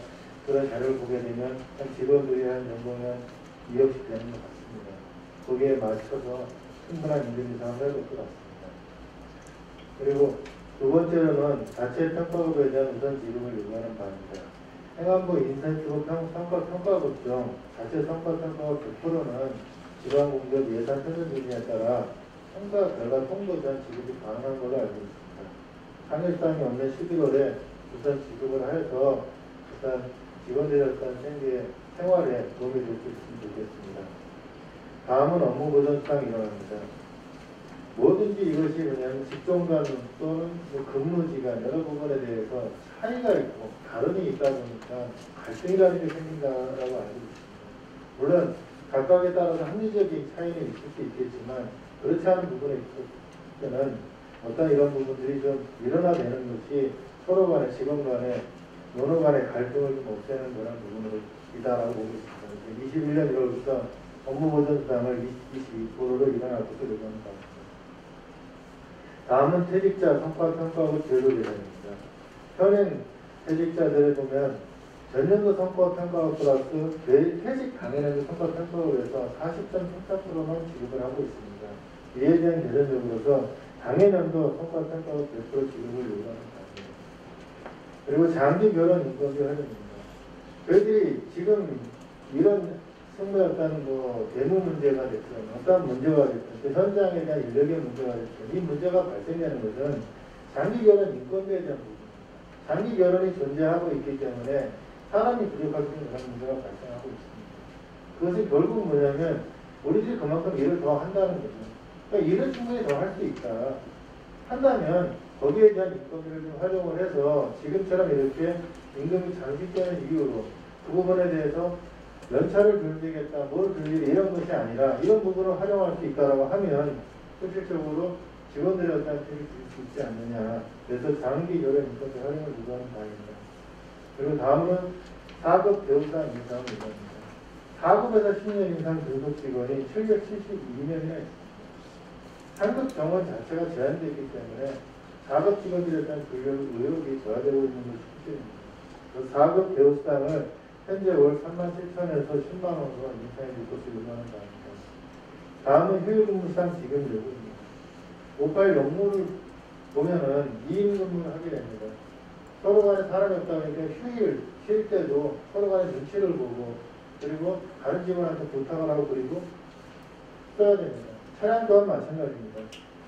그런 자료를 보게 되면 한 직원들이 한 연봉이 한 2억씩 되는 것 같습니다. 거기에 맞춰서 충분한 임금 인상을 해야 될 것 같습니다. 그리고 두 번째로는 자체 평가급에 대한 우선 지급을 요구하는 바입니다. 행안부 인센티브 평가급 중 자체 평가급 100%는 지방공기업 예산 편성 기준에 따라 평가 결과 통보에 대한 지급이 가능한 걸로 알고 있습니다. 상해수당이 없는 11월에 우선 지급을 해서 일단 직원들의 어떤 생활에 도움이 될 수 있으면 좋겠습니다. 다음은 업무 보전 수당이 일어납니다. 뭐든지 이것이 뭐냐면 직종간 또는 뭐 근무지간 여러 부분에 대해서 차이가 있고 다름이 있다 보니까 갈등이라는 게 생긴다라고 알고 있습니다. 물론 각각에 따라서 합리적인 차이는 있을 수 있겠지만 그렇지 않은 부분에 있을 때는 어떤 이런 부분들이 좀 일어나되는 것이 서로 간의 직원 간의 노노 간의 갈등을 좀 없애는 그런 부분으로 있다라고 보고 있습니다. 21년 1월부터 업무보전수당을 22%로 일어날 것으로 예정합니다. 다음은 퇴직자 성과평가급 제도 개선입니다. 현행 퇴직자들을 보면 전년도 성과평가급 플러스 퇴직 당해내는 성과평가급에서 40.34%만 지급을 하고 있습니다. 이에 대한 개선적으로서 당해년도 성과평가급 100% 지급을 요구하는 바입니다. 그리고 장기 결혼 인건비 활용입니다. 저희들이 지금 이런 승무의 어떤 뭐 대무 문제가 됐든 어떤 문제가 됐든 그 현장에 대한 인력의 문제가 됐든 이 문제가 발생되는 것은 장기 결혼 인건비에 대한 부분입니다. 장기 결혼이 존재하고 있기 때문에 사람이 부족하기 때문에 그런 문제가 발생하고 있습니다. 그것이 결국 뭐냐면 우리들이 그만큼 일을 더 한다는 거죠. 그러니까 일을 충분히 더 할 수 있다 한다면 거기에 대한 인건비를 좀 활용을 해서 지금처럼 이렇게 임금이 장식되는 이유로 그 부분에 대해서 연차를 줄이겠다, 뭘 줄이겠다 이런 것이 아니라 이런 부분을 활용할 수 있다라고 하면 실질적으로 직원들의 어떤 혜택을 줄 수 있지 않느냐. 그래서 장기 결혼 인건비 활용을 요구하는 바입니다. 그리고 다음은 4급 배우상 인상을 요구합니다. 4급에서 10년 이상 근속 직원이 772명이나 있습니다. 상급 정원 자체가 제한되기 때문에 4급 직원들에 대한 의혹이 저하되고 있는 것이 실제입니다. 4급 배우수당을 현재 월 37,000원에서 10만원으로 인상해 줄 것을 요구하는 바입니다. 다음은 휴일근무상 지급 요구입니다. 58 업무를 보면은 2인 근무를 하게 됩니다. 서로 간에 사람이 없다 보니까 휴일 쉴 때도 서로 간에 눈치를 보고 그리고 다른 직원한테 부탁을 하고 그리고 써야 됩니다. 차량 또한 마찬가지입니다.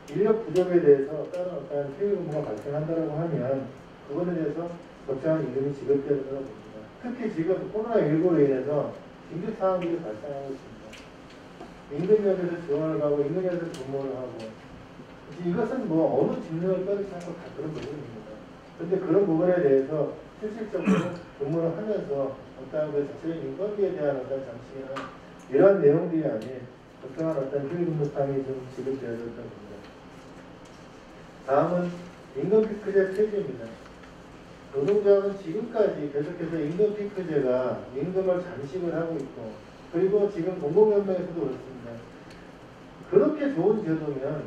인력 부족에 대해서 다른 어떤 휴일 근무가 발생한다고 하면 그것에 대해서 적정한 임금이 지급되는 것으로 봅니다. 특히 지금 코로나19로 인해서 긴급 상황들이 발생하고 있습니다. 임금역에서 지원을 가고 임금역에서 근무를 하고 이것은 뭐 어느 직능을 빼놓지 않고 다 그런 부분입니다. 그런데 그런 부분에 대해서 실질적으로 근무를 하면서 어떤 그 자체의 인건비에 대한 어떤 장치나 이러한 내용들이 아닌 적정한 어떤 휴일근무상이 좀 지급되어야 될 겁니다. 다음은 임금 피크제 폐지입니다. 노동조합은 지금까지 계속해서 임금 피크제가 임금을 잠식을 하고 있고 그리고 지금 공공연맹에서도 그렇습니다. 그렇게 좋은 제도면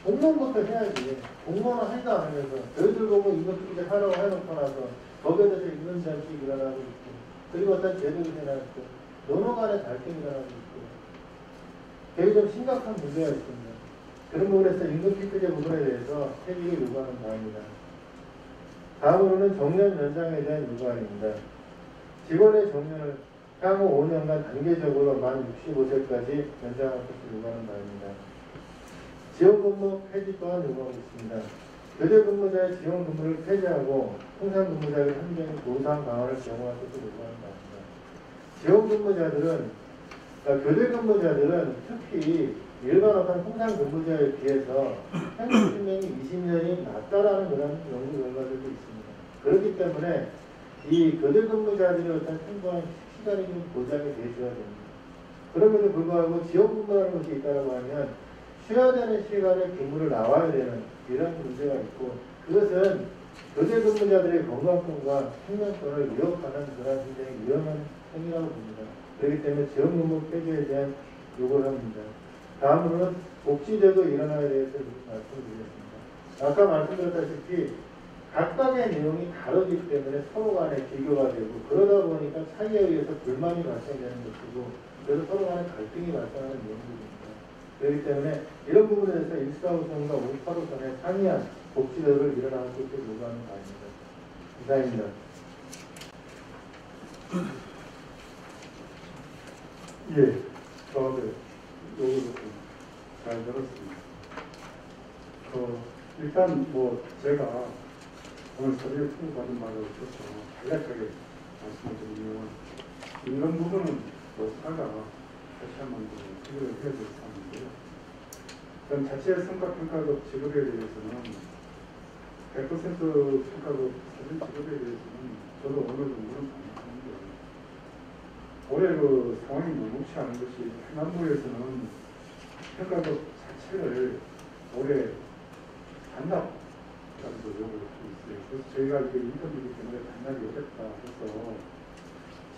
공무원부터 해야지. 공무원은 하지도 않으면서 저희들 보고 임금 피크제 하라고 해놓고 나서 거기에 대해서 임금 잠식이 일어나고 있고 그리고 어떤 제도가 일어나고 노노 간의 갈등이 일어나고 있고 되게 좀 심각한 문제가 있습니다. 그런 부분에서 임금 피크제 부분에 대해서 폐지를 요구하는 바입니다. 다음으로는 정년 연장에 대한 요구안입니다. 직원의 정년을 향후 5년간 단계적으로 만 65세까지 연장할 것을 요구하는 바입니다. 지원근무 폐지 또한 요구하고 있습니다. 교대근무자의 지원근무를 폐지하고 통상근무자의 한정인 보상 강화를 제공할 것을 요구하는 바입니다. 지원근무자들은 그러니까 교대근무자들은 특히 일반 어떤 통상근무자에 비해서 평균 수명이 20년이 낮다라는 그런 연구 결과들도 있습니다. 그렇기 때문에 이 교대근무자들의 어떤 충분한 시간이 좀 보장이 되어줘야 됩니다. 그럼에도 불구하고 지원근무라는 것이 있다고 하면 쉬어야 되는 시간에 근무를 나와야 되는 이런 문제가 있고 그것은 교대 근무자들의 건강권과 생명권을 위협하는 그런 굉장히 위험한 행위라고 봅니다. 그렇기 때문에 지원근무 폐지에 대한 요구를 합니다. 다음으로는 복지제도 일어나야 대해서 말씀드리겠습니다. 아까 말씀드렸다시피 각각의 내용이 다르기 때문에 서로 간에 비교가 되고 그러다 보니까 차이에 의해서 불만이 발생되는 것이고 그래서 서로 간에 갈등이 발생하는 내용들입니다. 그렇기 때문에 이런 부분에 대해서 14호선과 58호선에 상이한 복지제도를 일어나는 것을 요구하는 바입니다. 이상입니다. 예, 저도 요거를 잘 들었습니다. 일단 뭐 제가 오늘 서류에 통보받은 바를 없어서 간략하게 말씀을 드리면 이런 부분은 노사가 다시 한번 해결을 해야 될 사항인데요. 그럼 자체 성과평가급 직업에 대해서는 100% 평가급 사전 직업에 대해서는 저도 어느 정도는 동의하는데 올해 그 상황이 녹록치 않은 것이 행안부에서는 평가급 자체를 올해 반납까지도 요구를 하고 있어요. 그래서 저희가 이게 인터뷰이기 때문에 반납이 어렵다 해서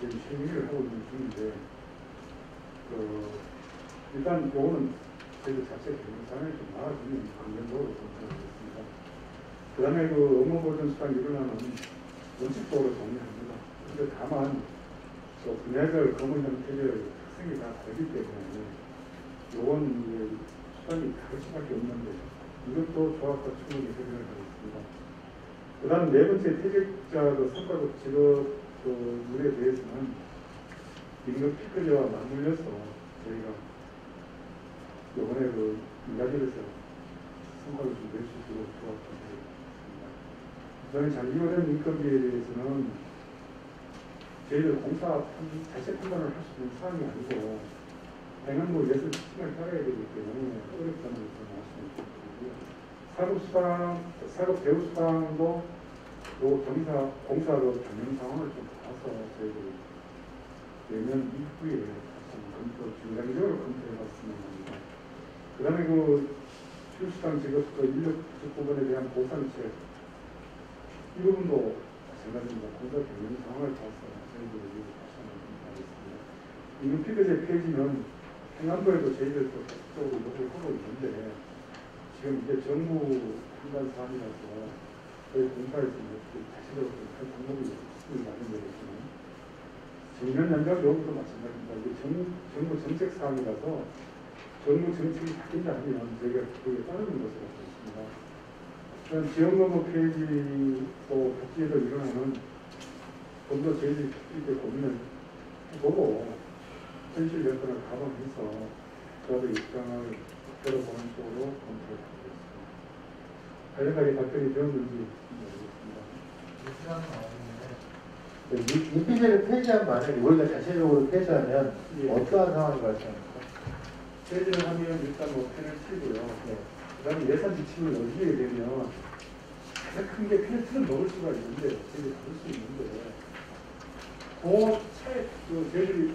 지금 심의를 하고 있는 중인데 일단 요거는 저희들 자체 경영상을 좀 나아지면 긍정적으로 생각하겠습니다. 그 다음에 그 업무보존수당 일어나는 원칙적으로 동의합니다. 그런데 다만 또 분야별 검은 형태별 특성이 다 다르기 때문에 요건 이제 수당이 다를 수밖에 없는데 이것도 조합과 충분히 해결을 하겠습니다. 그 다음 네 번째 퇴직자 성과급 직업 물에 대해서는 임금 피크제와 맞물려서 저희가 요번에 인가지에서 성과를 좀 낼 수 있도록 조합과 해결했습니다. 그 다음에 장기화된 인건비에 대해서는 저희들 공사 자체 판단을 할 수 있는 사항이 아니고 행안부 예술 지침을 따라야 되기 때문에 어렵다는 것을 말씀드리고요. 사급 배우 수당도 공사로 경영 상황을 좀 봐서 저희들이 내년 이후에 중장기적으로 검토해봤으면 합니다. 그 다음에 출수당 지급 인력 부족 부분에 대한 보상책 이 부분도 마찬가지입니다. 공사 경영 상황을 봐서 저희들이 다시 한번 검토하겠습니다. 임금 피크제 폐지는 행안부에도 저희들 또 적극적으로 요구를 하고 있는데 지금 이게 정부 판단 사안이라서 저희 공사에서 다시도 할 방법이 없습니다. 정년 연장 요구도 마찬가지입니다. 이게 정부 정책 사항이라서 정부 정책이 바뀐다 하면 저희가 그에 따르는 것으로 알고 있습니다. 그런 지원근무 폐지 또 복지에도 일어나는 좀 더 저희들이 이렇게 고민을 해보고 현실 여건을 감안해서 저도 입장을 들어보는 쪽으로 검토를 하고 있습니다. 관련하게 답변이 되었는지 모르겠습니다. 인피제를 폐지한 만약에 우리가 자체적으로 폐지하면 예. 어떠한 상황이 발생합니까? 폐지를 하면 일단 페널티고요. 네. 그 다음에 예산 지침을 어기게 되면 가장 큰 게 페널티를 먹을 수가 있는데 저희들이 받을 수 있는데 저희들이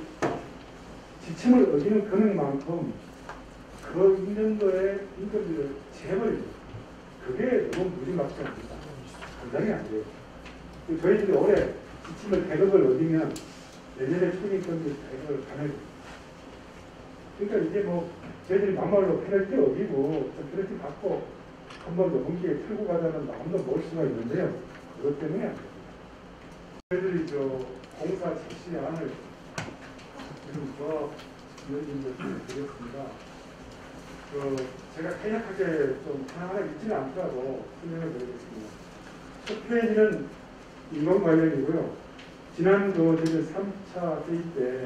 지침을 어기는 금액만큼 그 임년도의 인건비를 재버리죠. 그게 너무 무지막지합니다. 감당이 안 돼요. 저희들이 올해 지침을 100억을 어기면 내년에 총인건비 100억을 가는 그러니까 이제 저희들이 막말로 페널티 어기고 페널티 받고 한 번 더 본기에 풀고 가자는 마음도 먹을 수가 있는데요. 그것 때문에 안 됩니다. 저희들이 공사 실시안을 지금 위원님들 드렸습니다. 제가 간략하게 좀 하나하나 있지는 않더라도 설명을 드리겠습니다. 첫 페이지는 인원 관련이고요. 지난 저희 3차 회의 때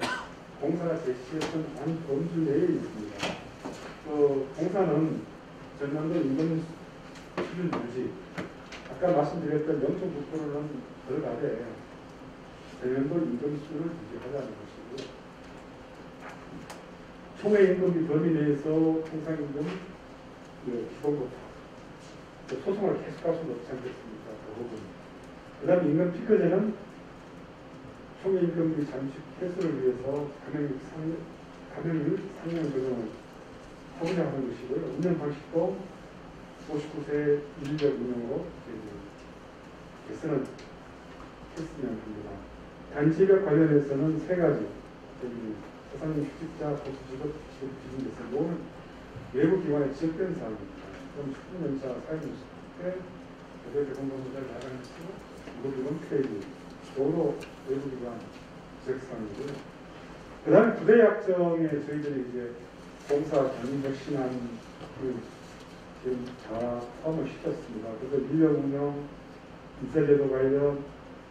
공사가 제시했던 안범주 내에 있습니다. 공사는 전년도 임금 수준 유지, 아까 말씀드렸던 0.9%는 들어가되 전년도 임금 수준을 유지하자는 것이고요. 총회 임금비 범위 내에서 통상임금 기본부터 소송을 계속 할 수는 없지 않겠습니까? 그 부분. 그 다음에 임금 피크제는 총회 임금비 잠식 해소를 위해서 감액률 상향 조정을 하고자 하는 것이고요. 운영 방식도 59세 인력 운영으로 개선을 했으면 합니다. 단지력 관련해서는 세 가지, 소상공 휴직자, 복지직업, 기준에서 모든 외부 기관에 지적된 사항입니다. 그럼 10년차 사용했을 때 그들 공공부자를 나가는 수로 무급이건 페이지, 도로 외부기관 지적사항이고요. 그 다음에 부대 약정에 저희들이 이제 공사 경력신한 지금 다 포함을 시켰습니다. 그래서 인력 운영, 인사제도 관련,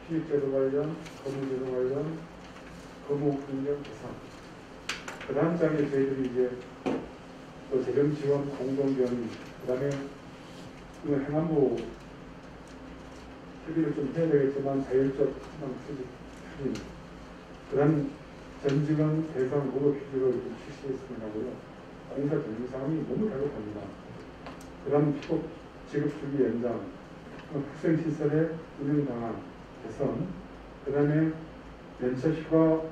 휴직제도 관련, 근무제도 관련, 근무 능력 개선. 그 다음 장에 저희들이 이제 또 재정 지원, 공동 견의, 그 다음에 행안부 협의를 좀 해야 되겠지만 자율적 수직 추진, 그 다음 전직원 대상 고급 휴직을 실시했으면 하고요. 공사 경영 사항이 너무 다급합니다. 그 다음 피복 지급 주기 연장, 학생 시설의 운영 방안 개선, 그 다음에 연차 휴가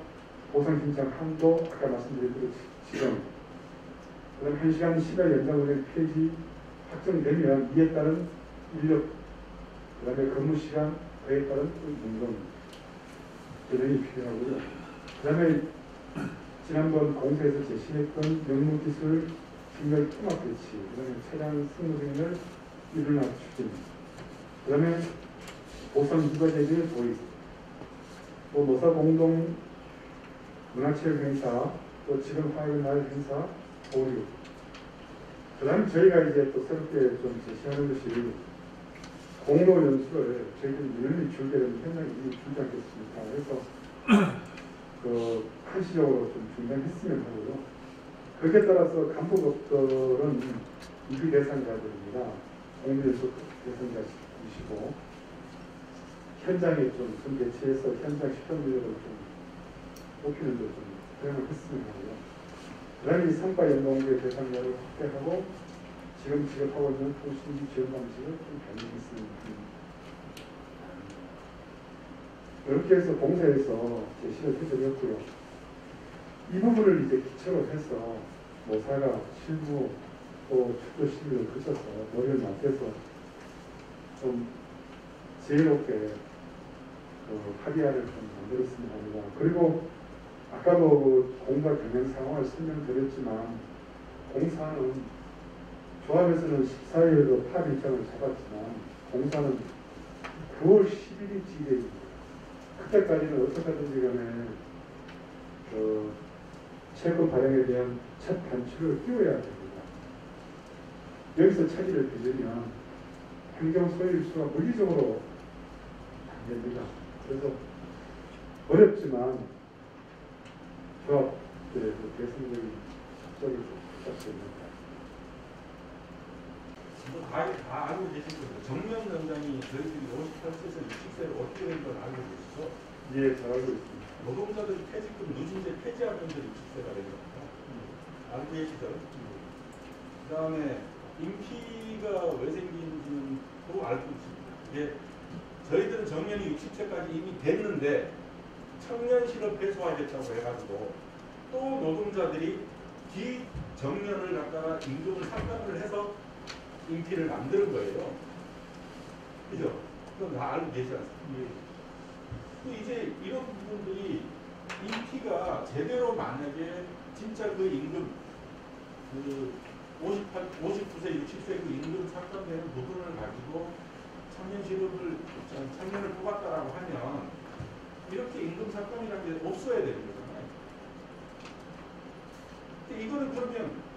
보상 신청 한도, 아까 말씀드린 대로 지정, 그 다음에 1시간 10일 연장 운행 폐지 확정되면 이에 따른 인력, 그 다음에 근무 시간, 그에 따른 임금 개정이 필요하고요. 그 다음에 지난번 공사에서 제시했던 연무기술 직렬 통합 배치, 그 다음에 차량 승무 승인을 일어나 추진, 그 다음에 보상 휴가제도의 도입, 또 노사 공동 문화체육 행사, 또 지금 화요일 날 행사 보류. 그 다음에 저희가 이제 또 새롭게 좀 제시하는 것이 공로 연수를 저희들이 늘리 줄게 되면 현장에 줄지 않겠습니까? 그래서 그 한시적으로 좀 중단했으면 하고요. 거기에 따라서 간부급들은 이주 대상자들입니다. 공무연수 대상자이시고 현장에 좀 배치해서 현장 시청률을 좀 높이는 데 좀 활용을 했으면 하고요. 그 다음에 상가 연동제 대상자를 확대하고 지금 지급하고 있는 통신비 지원 방식을 좀 변경했으면 합니다. 이렇게 해서 공사에서 제시를 해드렸고요. 이 부분을 이제 기초로 해서 모사가 실무 또 축도 시비를 거쳐서 머리를 맞대서 좀 지혜롭게 합의안을 좀 만들었습니다. 그리고 아까도 공사 경영 상황을 설명드렸지만 공사는 조합에서는 14일에도 파업 일정을 잡았지만 공사는 9월 10일이 지대입니다. 그때까지는 어떻게든지 간에 채권 발행에 대한 첫 단추를 끼워야 됩니다. 여기서 차질을 빚으면 행정 소유수가 물리적으로 안 됩니다. 그래서 어렵지만 조합의 대승적인 합작을 부탁드립니다. 다 알고 계신 거죠. 정명 원장이 저희들이 58세에서 60세를 어떻게 된 건 알고 계시죠? 예, 잘 알고 있습니다. 노동자들이 퇴직금 누진제 폐지하면서 60세가 된 겁니다. 알고 계시죠? 그 다음에 임피가 왜 생긴지는 또 알고 있습니다. 이게 저희들은 정년이 60세까지 이미 됐는데 청년 실업 해소하겠다고 해가지고 또 노동자들이 기정년을 갖다가 임금을 삭감을 해서 임피를 만드는 거예요. 그죠? 그건 다 알고 계시지 않습니까? 또 이제 이런 부분들이 임피가 제대로 만약에 진짜 그 임금 그 59세, 60세 그 임금 삭감되는 부분을 가지고 청년을 뽑았다라고 하면 이렇게 임금 삭감이라는 게 없어야 되는 거잖아요. 근데 이거는 그러면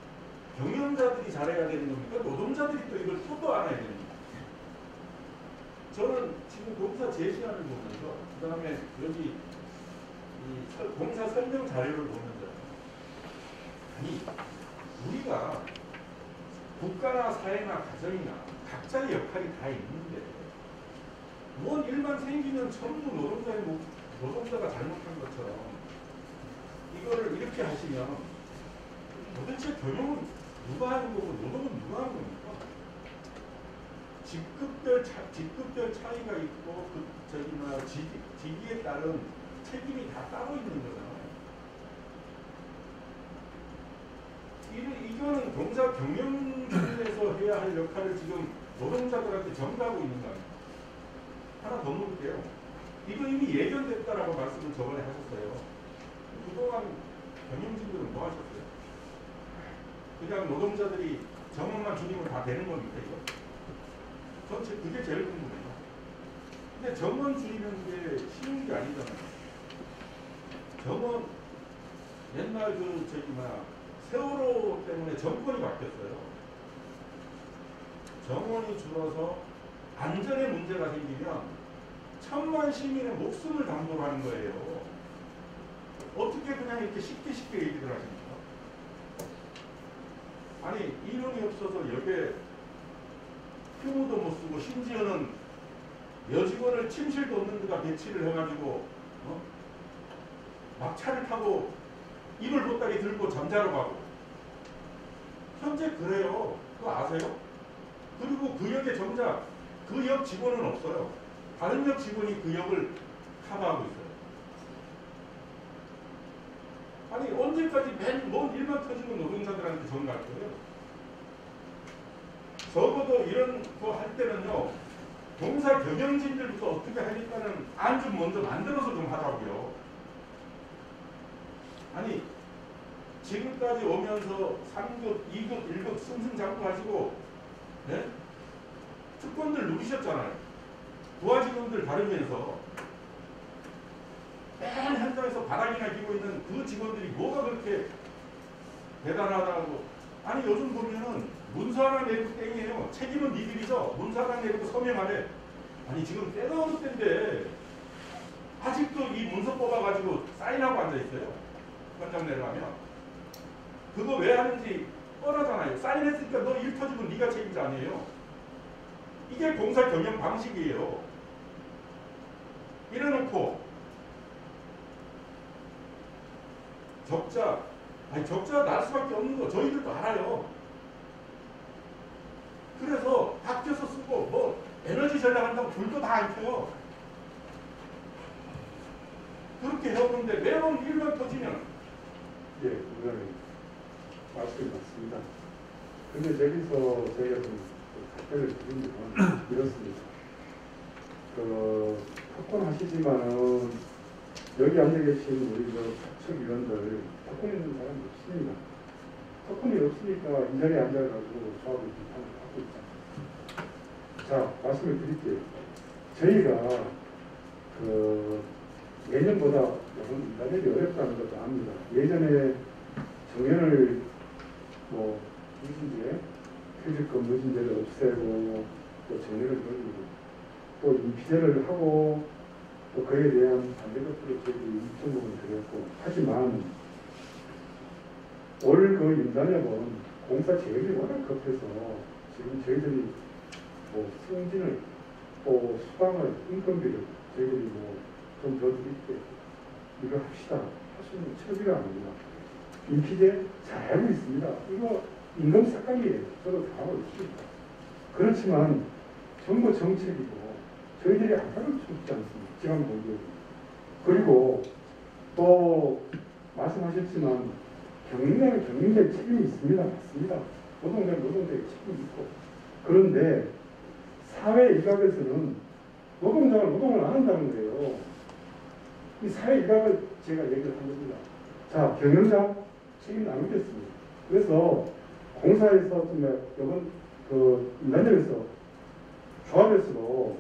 경영자들이 잘해야 되는 겁니까? 노동자들이 또 이걸 또 안아야 됩니다. 저는 지금 공사 제시안을 보면서 그 다음에 여기 이 공사 설명 자료를 보면서 아니 우리가 국가나 사회나 가정이나 각자의 역할이 다 있는데 뭔 일만 생기면 전부 노동자가 잘못한 것처럼 이거를 이렇게 하시면 도대체 경영은 누가 하는 거고 노동은 누가 하는 겁니까? 직급별 차이가 있고 직위에 따른 책임이 다 따로 있는 거잖아요. 이거는 공사 경영 부분에서 해야 할 역할을 지금 노동자들한테 전가하고 있는 거 아닙니까? 하나 더 물을게요. 이거 이미 예견됐다라고 말씀을 저번에 하셨어요. 그동안 경영진들은 뭐 하셨어요? 그냥 노동자들이 정원만 줄이면 다 되는 겁니까 이거? 그게 제일 궁금해요. 근데 정원 줄이는 게 쉬운 게 아니잖아요. 정원 옛날 세월호 때문에 정권이 바뀌었어요. 정원이 줄어서 안전에 문제가 생기면 1000만 시민의 목숨을 담보로 하는 거예요. 어떻게 그냥 이렇게 쉽게 얘기를 하십니까? 아니 인원이 없어서 여기에 휴무도 못 쓰고 심지어는 여직원을 침실도 없는 데다 배치를 해가지고 막 차를 타고 이불 보따리 들고 잠자러 가고 현재 그래요. 그거 아세요? 그리고 그 역에 정작 그 역 직원은 없어요. 다른 역 직원이 그 역을 커버하고 있어요. 아니 언제까지 뭔 일만 터지는 노동자들한테 전갈 거예요? 적어도 이런 거 할 때는요. 공사 경영진들부터 어떻게 하니까는 안 좀 먼저 만들어서 좀 하자고요. 아니 지금까지 오면서 3급, 2급, 1급 승승장구하시고 네? 특권들 누리셨잖아요. 부하직원들 다루면서 맨 현장에서 바닥이나 기고 있는 그 직원들이 뭐가 그렇게 대단하다고. 아니 요즘 보면은 문서 하나 내고 땡이에요. 책임은 니들이죠. 문서 하나 내고 서명하래. 아니 지금 때가 어느 때인데 아직도 이 문서 뽑아가지고 사인하고 앉아있어요. 현장 내려가면. 그거 왜 하는지 뻔하잖아요. 사인했으니까 너 일 터지면 네가 책임자 아니에요. 이게 공사 경영 방식이에요. 이래놓고 적자 날 수밖에 없는 거 저희들도 알아요. 그래서 바뀌어서 쓰고 뭐 에너지 전략한다고 불도 다 안 켜요. 그렇게 해오는데 매번 일만 터지면 예, 그거는 말씀이 맞습니다. 근데 저기서 저희가 좀 답변을 드리면 이렇습니다. 특권 하시지만은 여기 앉아 계신 우리 사측 위원들 특권 있는 사람이 없습니다. 특권이 없으니까 이 자리에 앉아가지고 조합을 비판을 하고 있다. 자, 말씀을 드릴게요. 저희가 예년보다 여러분 인간력이 어렵다는 것도 압니다. 예전에 정년을 누진제, 퇴직금 누진제를 없애고 또 정년을 늘리고 또 임피제를 하고 또 그에 대한 반대급부를 저희들이 입증금을 드렸고 하지만 올 그 임단협은 공사 재역이 워낙 급해서 지금 저희들이 승진을 또 수당을 인건비를 저희들이 좀 더 드릴게 이거 합시다 할 수 있는 처지가 아닙니다. 임피제 잘하고 있습니다. 이거 임금 삭감이에요. 저도 다 하고 있습니다. 그렇지만 정부 정책이고 저희들이 안타를 주지 않습니다. 지방공기업이. 그리고 또 말씀하셨지만 경영자는 경영자의 책임이 있습니다. 맞습니다. 노동자는 노동자의 책임이 있고. 그런데 사회 일각에서는 노동자가 노동을 안 한다는 거예요. 이 사회 일각을 제가 얘기를 한 겁니다. 자, 경영자 책임 나누겠습니다. 그래서 공사에서 이번 인단협에서 조합에서도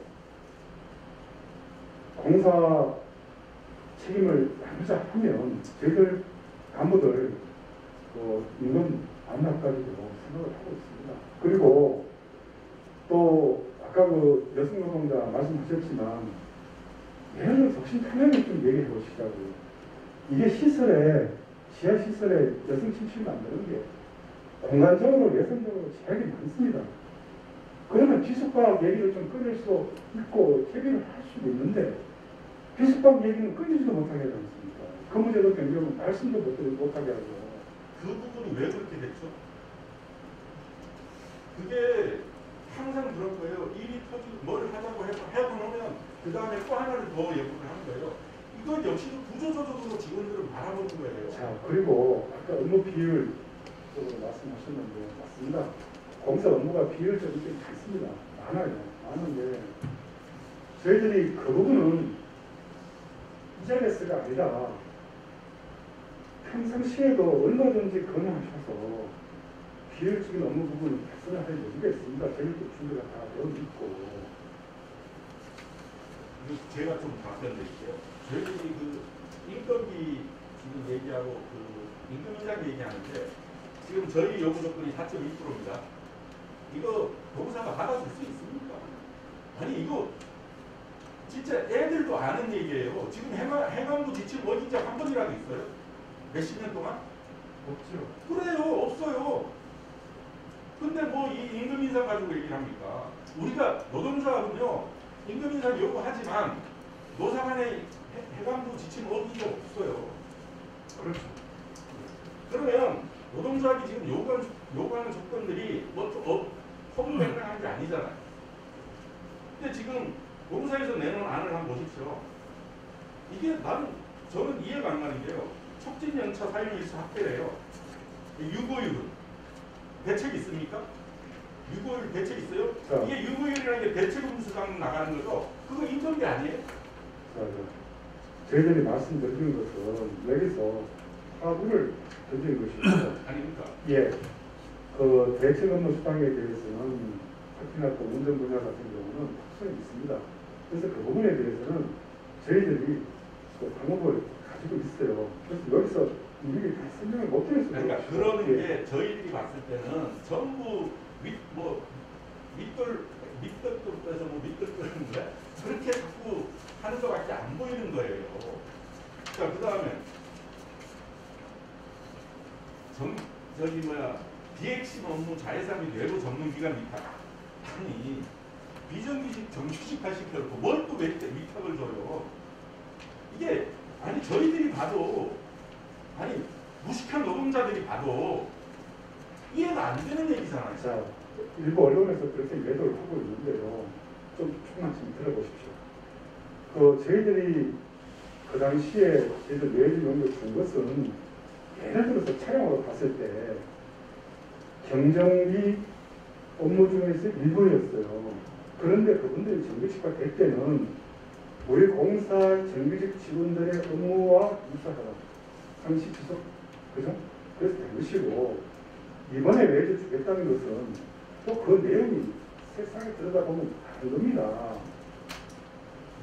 공사 책임을 나누자 하면 저희들 간부들 임금 안락까지도 생각을 하고 있습니다. 그리고 또 아까 여성 노동자 말씀하셨지만 예를 들어 혁신 탄핵을 좀 얘기해 보시자고요. 이게 지하 시설에 여성 침실 만드는 게 공간적으로 예산적으로 제약이 많습니다. 그러면 비속박 얘기를 좀 끊을 수 있고 협의를 할 수도 있는데 비속박 얘기는 끊이지도 못하게 하지 않습니까? 그 문제도 굉장히 말씀도 못하게 하고. 그 부분이 왜 그렇게 됐죠? 그게 항상 그런 거예요. 일이 터지고 뭘 하자고 해고 놓으면 그 다음에 또 하나를 더 예고를 하는 거예요. 이건 역시도 구조조정으로 직원들을 말아보는 거예요. 자, 그리고 아까 업무 비율 말씀하셨는데 맞습니다. 공사 업무가 비율적으로 좀 작습니다. 많아요. 많은데 저희들이 그 부분은 이 자리에서가 아니라 평상시에도 얼마든지 건의하셔서 비효율적인 업무 부분을 개선을 할 여지가 있습니다. 저희도 준비가 다 되어 있고. 제가 좀 답변 드릴게요. 저희들이 그 인건비 지금 얘기하고 그 임금 인상 얘기하는데 지금 저희 요구 조건이 4.2%입니다. 이거 노무사가 받아줄 수 있습니까? 아니 이거 진짜 애들도 아는 얘기예요. 지금 행안부 지침 어디 진짜 한 번이라도 있어요? 몇십 년 동안? 없죠. 그래요. 없어요. 근데 뭐 이 임금 인상 가지고 얘기를 합니까? 우리가 노동조합은요. 임금 인상 요구하지만 노사 간의 해관부 지침 어기가 없어요. 그렇죠. 그러면 노동조합이 지금 요구하는 조건들이 허무맹랑한 게 아니잖아요. 근데 지금 노무사에서 내놓은 안을 한번 보십시오. 이게 저는 이해가 안 가는 게요. 촉진연차 사용일수 확대래요. 651은 대책 있습니까? 651 대책 있어요? 자. 이게 651이라는 게 대책음수당 나가는 거죠? 그거 인건비 아니에요? 저희들이 말씀드린 것은 여기서 하부를 던진 것이죠. 아닙니까? 예. 그 대책 업무 수당에 대해서는 특히나 또 운전 분야 같은 경우는 특성이 있습니다. 그래서 그 부분에 대해서는 저희들이 그 방법을 가지고 있어요. 그래서 여기서 이게 다 설명을 못 드릴 수가 그러니까 없죠. 그러는 예. 게 저희들이 봤을 때는 전부 밑돌에서 밑돌 그렇게 자꾸 하는 것밖에 안 보이는 거예요. 자, 그 다음에 비핵심 업무 자회사 및 외부 전문기관 위탁. 아니 비정규직 정규직화 시켜놓고 뭘 또 위탁을 줘요. 이게 아니 저희들이 봐도 아니 무식한 노동자들이 봐도 이해가 안 되는 얘기잖아요. 자, 일부 언론에서 그렇게 매도를 하고 있는데요. 좀 조금만 들어보십시오. 저희들이 그 당시에 저희들 외주 용역 준 것은 예를 들어서 차량으로 봤을 때 경정비 업무 중에서 일부였어요. 그런데 그분들이 정규직화 될 때는 우리 공사 정규직 직원들의 업무와 유사하다. 상시 지속, 그죠? 그래서 된 것이고, 이번에 외주 주겠다는 것은 또 그 내용이 세상에 들여다보면 다른 겁니다.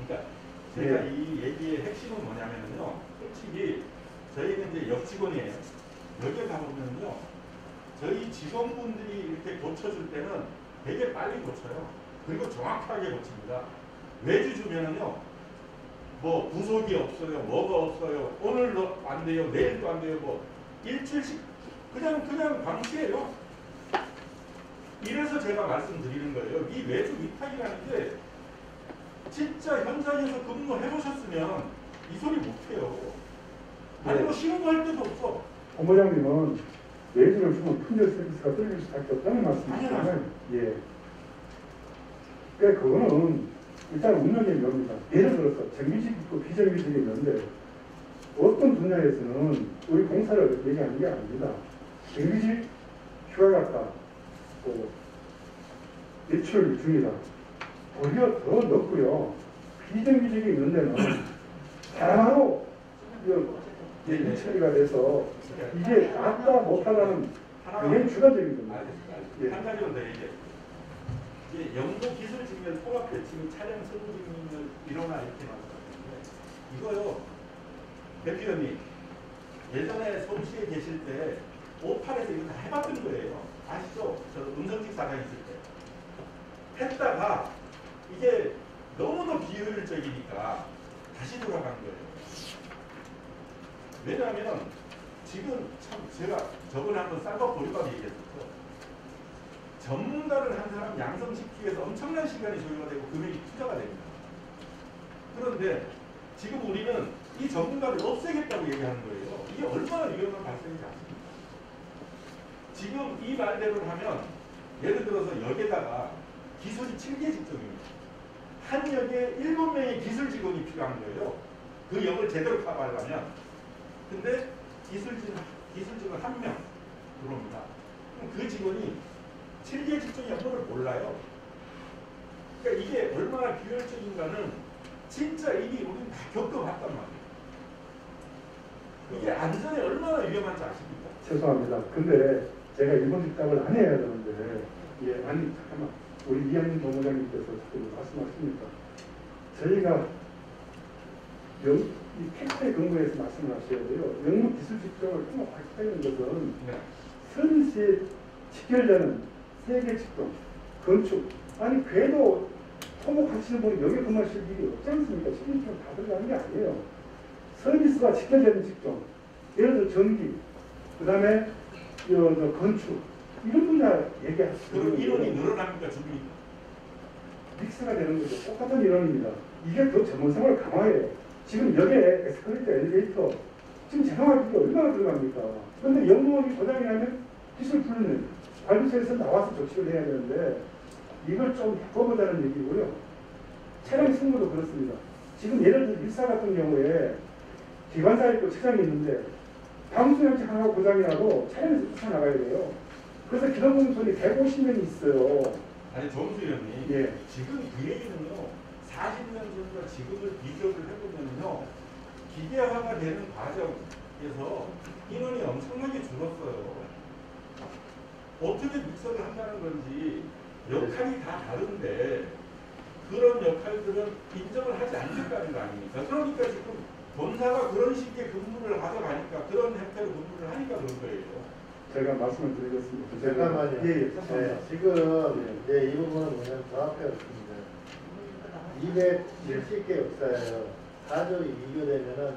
그러니까 제가 이 얘기의 핵심은 뭐냐면요. 솔직히 저희는 이제 역직원이에요. 여기 가보면요. 저희 직원분들이 이렇게 고쳐줄 때는 되게 빨리 고쳐요. 그리고 정확하게 고칩니다. 외주 주면은요. 뭐 부속이 없어요. 뭐가 없어요. 오늘도 안 돼요. 내일도 안 돼요. 뭐 일주일씩 그냥 방치해요. 이래서 제가 말씀드리는 거예요. 이 외주 위탁이라는 게 진짜 현장에서 근무해보셨으면 이 소리 못해요. 아니 뭐 쉬운 거 할 때도 없어. 본부장님은 외주를 주면 품절 서비스가 떨어질 수밖에 없다는 말씀이시잖아요. 예. 그러니까 그거는 일단 운영의 묘입니다. 예를 들어서 정규직 있고 비정규직이 있는데 어떤 분야에서는 우리 공사를 얘기하는 게 아닙니다. 정규직 휴가 갔다. 또 매출 중이다. 오히려 더 높고요. 비정규직이 있는 데는 바로 얘기 처리가 돼서 이게 낫다 못하다는 그게 주관적인 겁니다. 예. 한 가지만 더 얘기해. 이게 연구 기술 증명 통합 배치는 차량 세부 증명을 일어나 이렇게 말씀하셨는데 이거요. 대표님 예전에 서울시에 계실 때 58에서 이거 다 해봤던 거예요. 아시죠? 저 음성직 사장 있을 때 했다가 이게 너무도 비효율적이니까 다시 돌아간 거예요. 왜냐하면 지금 참 제가 저번에 한번 쌀밥 보리밥 얘기했었죠. 전문가를 한 사람 양성시키기 위해서 엄청난 시간이 소요가 되고 금액이 투자가 됩니다. 그런데 지금 우리는 이 전문가를 없애겠다고 얘기하는 거예요. 이게 얼마나 위험한 발생인지 아십니까? 지금 이 말대로 하면 예를 들어서 역에다가 기술이 7개 직종입니다. 한 역에 7명의 기술 직원이 필요한 거예요. 그 역을 제대로 커버하려면. 근데 기술 직원 1명 들어옵니다. 그럼 그 직원이 7개 직종의 업무를 몰라요. 그러니까 이게 얼마나 비효율적인가는 진짜 이미 우리는 다 겪어봤단 말이에요. 이게 안전에 얼마나 위험한지 아십니까? 죄송합니다. 근데 제가 일본 집답을 안 해야 되는데, 예, 아니, 잠깐만. 우리 이한민 본부장님께서 지금 말씀하십니까? 저희가 이 팩트에 근거해서 말씀을 하셔야 돼요. 영문 기술 직종을 통합 발표하는 것은 서비스에 직결되는 세계 직종, 건축, 아니, 궤도 토목하시는 분이 여기 근무하실 일이 없지 않습니까? 시민처럼 다 들어가는 게 아니에요. 서비스가 직결되는 직종, 예를 들어 전기, 그 다음에 건축, 이런 분야 얘기하시는 그럼 인원이 늘어납니까? 줄입니까? 믹스가 되는 거죠. 똑같은 이론입니다. 이게 더 전문성을 강화해요. 지금 여기에 에스컬레이터, 엘리베이터, 지금 제공할 필요 얼마나 들어갑니까? 그런데 연구원이 고장이 나면 기술 풀리는 관리소에서 나와서 조치를 해야 되는데 이걸 좀 바꿔보자는 얘기고요. 차량 승무도 그렇습니다. 지금 예를 들어 일사 같은 경우에 기관사에 있고 차량이 있는데 방수장치 하나가 고장이 나도 차량에서 쫓아나가야 돼요. 그래서 기동공손이 150명이 있어요. 아니 정수 의원님, 예. 지금 그 얘기는요. 40년 전과 지금을 비교를 해보면요. 기계화가 되는 과정에서 인원이 엄청나게 줄었어요. 어떻게 믹서를 한다는 건지 역할이 다 다른데 그런 역할들은 인정을 하지 않을 거 아닙니까? 그러니까 지금 본사가 그런 식의 근무를 하다 가니까 그런 형태로 근무를 하니까 그런 거예요. 제가 말씀을 드리겠습니다. 잠깐만요. 예, 네, 지금 이제 이 부분은 뭐냐면 정확하게 없습니다. 270개 역사예요. 4조 2교 되면은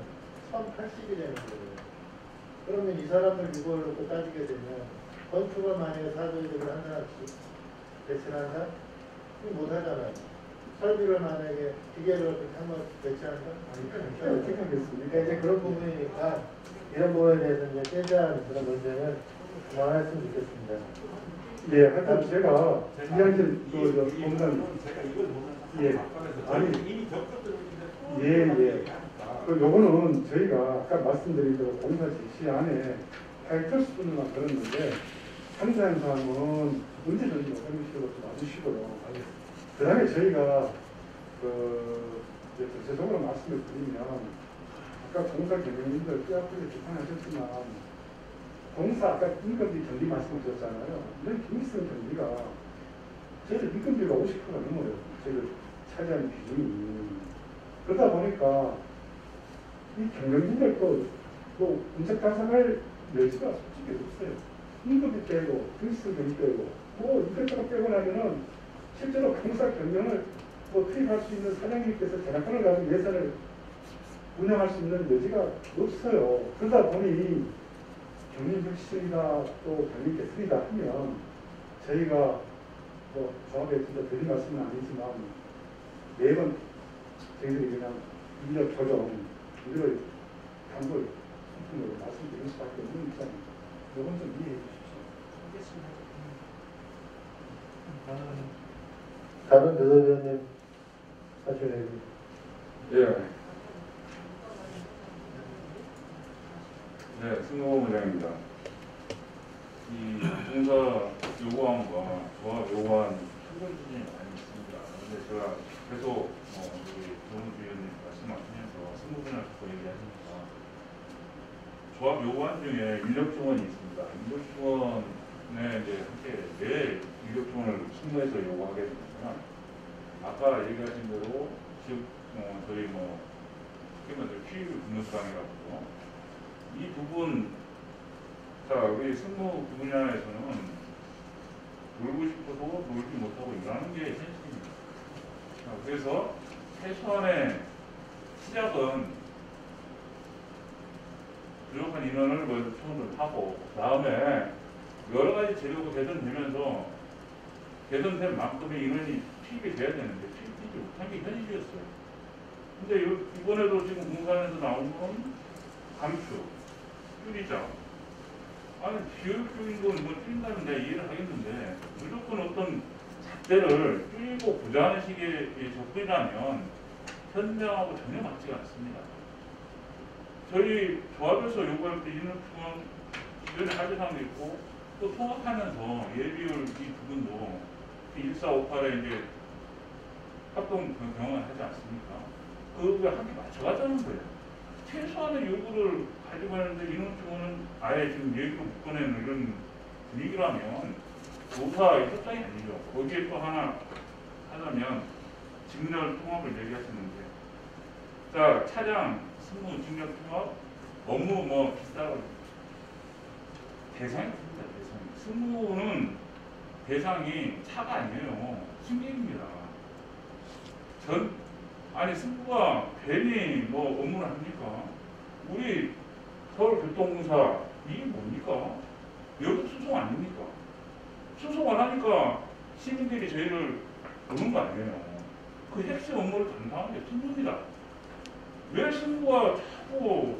1080이 되는 거예요. 그러면 이 사람들 이걸 놓고 따지게 되면 건축을 만약에 4조 2를 한 사람씩 배치를 한다? 그럼 못 하잖아요. 설비를 만약에 기계를 한번 배치한다? 어떻게 하겠습니까? 그러니까 이제 그런 부분이니까 이런 부분에 대해서 이제 세세한 그런 문제는 그만했으면 좋겠습니다. 예, 하여튼 제가 이한진 본사님, 제가 이걸 보면 예. 아니 아니, 이미 겪었는데 예. 요거는 저희가 아까 말씀드린 대로 공사 지시 안에 8%만 들었는데 상세한 사항은 언제든지 해주시고 좀 와주시고요. 그 다음에 저희가 구체적으로 말씀을 드리면 아까 공사 경영님들 뼈아프게 비판하셨지만 공사 아까 인건비 경비 말씀하셨잖아요. 이런 김익성 경비가 저희들 인건비가 50%가 넘어요. 저희들 차지하는 비중이. 그러다 보니까 이 경영진들도 뭐 운적 달성할 여지가 솔직히 없어요. 인건비 빼고 김익성 경비 빼고 뭐 이것저것 빼고 나면은 실제로 공사 경영을 뭐 투입할 수 있는 사장님께서 재량권을 가지고 예산을 운영할 수 있는 여지가 없어요. 그러다 보니 경영 혁신이다 또 경영 개선이다 하면 저희가 뭐 조합에 진짜 드린 말씀은 아니지만 매번 저희들이 그냥 인력 조정 이걸 단골 상품으로 말씀드릴 수밖에 없는 입장입니다. 이건 좀 이해해 주십시오. 알겠습니다. 다른 대표위원님 하실 얘기. 예. 네, 승무원 부장입니다. 이 공사 요구안과 조합 요구안 충돌 부분이 많이 있습니다. 근데 제가 계속 우리 조문주 의원님 말씀하시면서 승무원을 자꾸 얘기하시니까 조합 요구안 중에 인력 지원이 있습니다. 인력 지원에 이제 함께 왜 인력 지원을 승무에서 요구하게 되냐면 아까 얘기하신 대로 즉 저희 쉽게 말해서 피유 근무수당이라고 이 부분, 자, 우리 승무 분야에서는 놀고 싶어도 놀지 못하고 일하는 게 현실입니다. 그래서 최소한의 시작은 부족한 인원을 먼저 충원을 하고, 그 다음에 여러 가지 재료가 개선되면서 개선된 만큼의 인원이 투입이 돼야 되는데, 투입되지 못한 게 현실이었어요. 근데 이번에도 지금 공사에서 나온 건 감축. 줄이자. 아니 비효율적인 건 뭐 줄인다면 내가 이해를 하겠는데 무조건 어떤 잣대를 줄이고 부자하는 식의 접근이라면 현장하고 전혀 맞지가 않습니다. 저희 조합에서 요구할 때 인원 충원 기존에 하자상도 있고 또 통합하면서 예비율 이 부분도 1458에 이제 합동 경험을 하지 않습니까? 그걸 함께 맞춰가자는 거예요. 최소한의 요구를 가지고 하는데 인원증원은 아예 지금 얘기로 묶어내는 이런 분위기라면 조사의 협상이 아니죠. 거기에 또 하나 하자면 직렬 통합을 얘기하시는데, 자, 차량, 승무, 직렬 통합, 업무 뭐 비슷하고 대상이 없습니다. 대상이. 승무는 대상이 차가 아니에요. 승객입니다. 아니 승무가 괜히 뭐 업무를 합니까? 우리 서울교통공사 이게 뭡니까? 여기 수송 아닙니까? 수송 안 하니까 시민들이 저희를 보는 거 아니에요. 그 핵심 업무를 담당하는 게 승무입니다. 왜 승무가 자꾸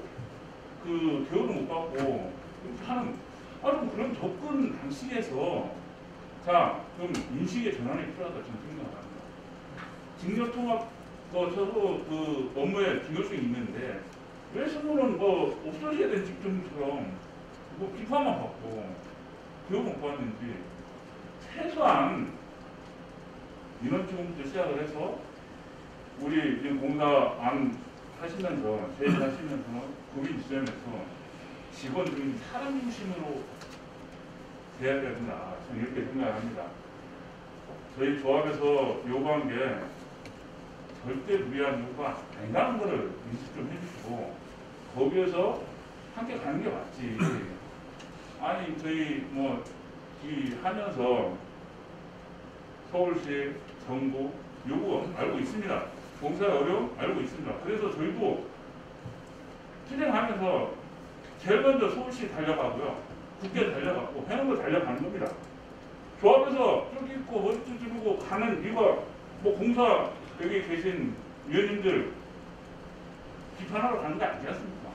그 대우를 못 받고 하는, 그럼 그런 접근 방식에서 자, 그럼 인식의 전환이 필요하다 저는 생각합니다. 직렬통합 저도 그 업무에 중요성이 있는데 왜 승무는 뭐 없어져야 된 직종처럼 뭐 비판만 받고 교육 못 받는지, 최소한 인원증원부터 시작을 해서 우리 지금 공사 안 하시면서 제의하시면서 국민 지점에서 직원들이 사람 중심으로 돼야 된다. 저는 이렇게 생각합니다. 저희 조합에서 요구한 게 절대 무리한 요구가 아니라는 것을 인식 좀 해주시고 거기에서 함께 가는 게 맞지. 아니 저희 뭐 이 하면서 서울시, 정부 요구 알고 있습니다. 공사의 어려움 알고 있습니다. 그래서 저희도 투쟁하면서 제일 먼저 서울시 달려가고요. 국회 달려가고 해운도 달려가는 겁니다. 조합에서 쭉 있고 머리 쭈르고 가는 이거 뭐 공사 여기 계신 위원님들 비판하러 가는 게 아니지 않습니까?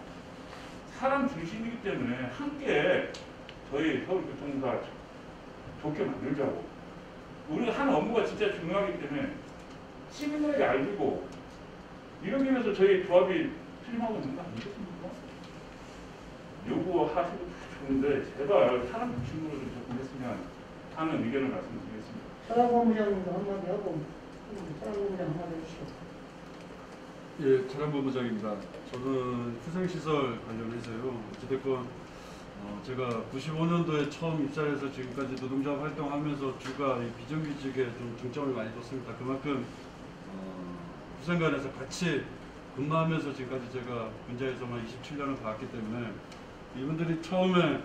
사람 중심이기 때문에 함께 저희 서울교통공사 좋게 만들자고. 우리가 하는 업무가 진짜 중요하기 때문에 시민들에게 알리고 이런 면에서 저희 조합이 틀림하고 있는 거 아니겠습니까? 요구하시고 좋은데 제발 사람 중심으로 좀 접근했으면 하는 의견을 말씀드리겠습니다. 서양 본부장님도 한마디 하고 서양 본부장 한마디 해주시죠. 예, 차량본부장입니다. 저는 후생시설 관련해서요. 어찌됐건 제가 95년도에 처음 입사해서 지금까지 노동자 활동하면서 주가 이 비정규직에 좀 중점을 많이 뒀습니다. 그만큼 후생관에서 같이 근무하면서 지금까지 제가 분자에서만 27년을 봤기 때문에 이분들이 처음에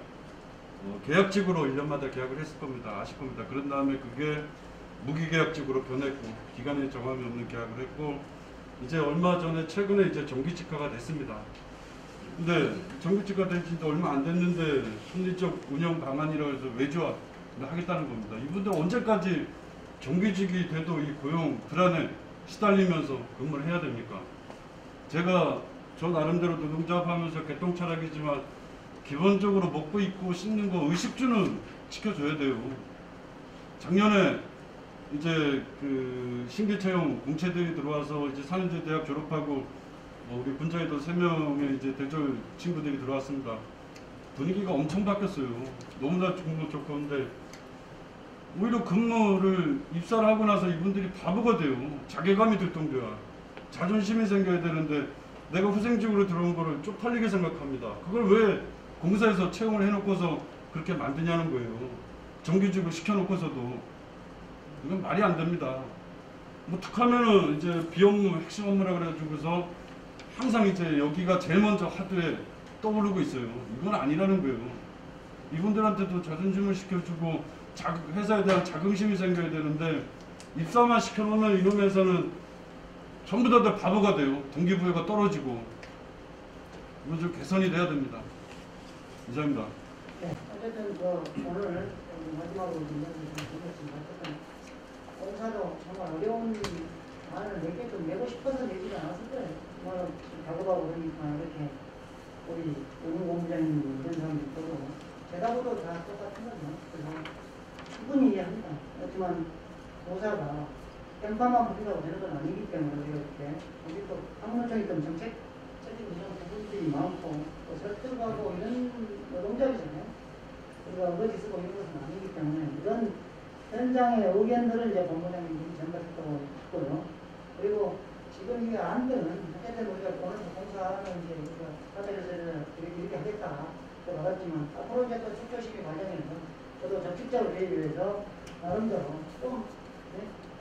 계약직으로 1년마다 계약을 했을 겁니다. 아실 겁니다. 그런 다음에 그게 무기계약직으로 변했고 기간에 정함이 없는 계약을 했고 이제 얼마 전에 최근에 이제 정규직화가 됐습니다. 근데 정규직화 된 지도 얼마 안 됐는데 합리적 운영 방안이라고 해서 외주화 하겠다는 겁니다. 이분들 언제까지 정규직이 돼도 이 고용 불안에 시달리면서 근무를 해야 됩니까? 제가 저 나름대로 노동조합 하면서 개똥철학이지만 기본적으로 먹고 입고 씻는 거 의식주는 지켜줘야 돼요. 작년에 이제 그 신규 채용 공채들이 들어와서 이제 4년제 대학 졸업하고 우리 분자에도 3명의 이제 대졸 친구들이 들어왔습니다. 분위기가 엄청 바뀌었어요. 너무나 좋건데 오히려 근무를 입사를 하고 나서 이분들이 바보가 돼요. 자괴감이 들 정도야. 자존심이 생겨야 되는데 내가 후생직으로 들어온 거를 쪽팔리게 생각합니다. 그걸 왜 공사에서 채용을 해놓고서 그렇게 만드냐는 거예요. 정규직을 시켜놓고서도. 이건 말이 안 됩니다. 뭐 툭하면은 이제 비업무, 핵심 업무라 그래가지고서 항상 이제 여기가 제일 먼저 하드에 떠오르고 있어요. 이건 아니라는 거예요. 이분들한테도 자존심을 시켜주고 회사에 대한 자긍심이 생겨야 되는데 입사만 시켜놓으면 이놈 회사는 전부 다 바보가 돼요. 동기부여가 떨어지고. 이거 좀 개선이 돼야 됩니다. 이상입니다. 네, 어쨌든 오늘 마지막으로 좀 드리겠습니다. 어쨌든 공사도 정말 어려운 말을 내게끔 내고 싶어서 내지도 않았을 거예요. 정말 다고하고 그러니까 이렇게 우리 노동본부장님 이런 사람들 있고 대답으로 다 똑같은 거죠. 그래서 충분히 이해합니다. 하지만 공사가 땜빵만 붙인다고 되는 건 아니기 때문에 이렇게 우리 또 학문적인 정책적인 이런 부분들이 많고 또 설득하고 이런 노동자이잖아요. 우리가 어거지 쓰고 이런 것은 아니기 때문에 이런 현장의 의견들을 이제 본부장님이 전달했다고 했고요. 그리고 지금 이게 안 되는 어쨌든 우리가 오늘 공사하는 이제 우리가 사장에서는 이렇게 하겠다 알았지만 앞으로 이제 또 축조시기 과정에서 저도 적극적으로 대비해서 나름대로 좀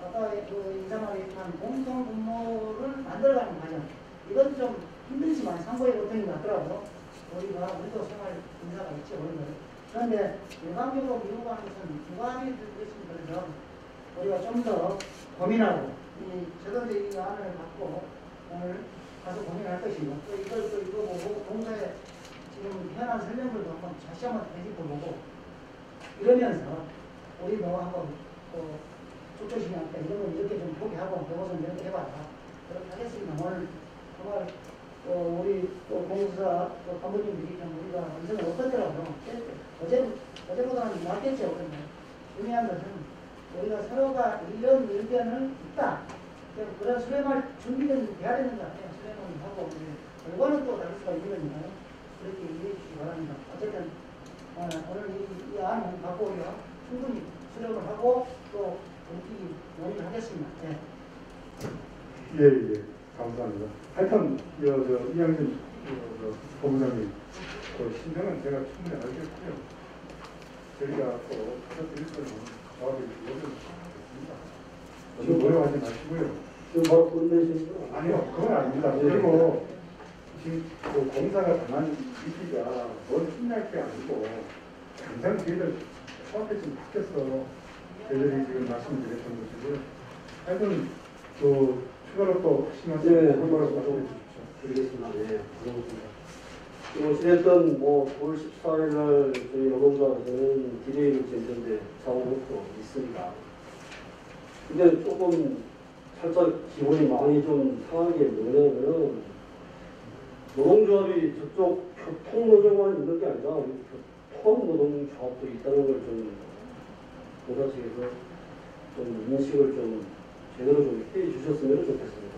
아까 그 인사말했지만 공동 분모를 만들어가는 과정 이건 좀 힘들지만 상고의 고통이 같더라도 우리도 생활 인사가 있죠 우리는. 그런데 일반적으로 미루가는 것은 부가함이 들겠습니다. 그래서 우리가 좀 더 고민하고 저도 이제 이 안을 갖고 오늘 가서 고민할 것이고 또 이걸 또 이거 보고 공사에 지금 현안 설명들도 한번 다시 한번 되짚어 보고 이러면서 우리도 한번 또 축조심이 할때 이런 건 이렇게 좀 포기하고 그것은 이렇게 해봐라 그렇게 하겠습니다. 오늘 정말 우리 또 공사 또 간부님들이 좀 우리가 완전히 어떻더라도 어제보다는 낫겠죠. 그런데 중요한 것은 우리가 서로가 이런 의견은 있다. 그런 수렴할 준비는 돼야 되는 것 같아요. 수렴을 하고 결과는 또 다를 수가 있는 거니까요. 그렇게 이해해 주시기 바랍니다. 어쨌든 오늘 이 안은 갖고 우리가 충분히 수렴을 하고 또 우리 논의를 하겠습니다. 네. 예, 감사합니다. 하여튼 이양진 본부장님 그 심정은 제가 충분히 알겠고요. 저희가 또 가족들 일선은 저하고 요구하겠습니다. 지금 노력하지 마시고요. 지금 바로 끝내시죠? 아니요, 그건 아닙니다. 그리고 지금 그 공사가 당한 위기가 뭘 힘날 게 아니고 당장 저희들 사업에 좀 바뀌어서 저희들이 지금 말씀드렸던 것이고요. 하여튼 그 추가로 또 심하신 한번을 말씀해 주십시오. 드리겠습니다. 네, 고맙습니다. 어찌됐든 9월 14일 날 저희 노동조합에서는 디레이를 진전대 잡아놓고 있습니다. 근데 조금 살짝 기분이 많이 좀 상한 게 뭐냐면은 노동조합이 저쪽 교통노조만 있는 게 아니라 포함노동조합도 있다는 걸 좀 공사 측에서 좀 인식을 좀 제대로 좀 해 주셨으면 좋겠습니다.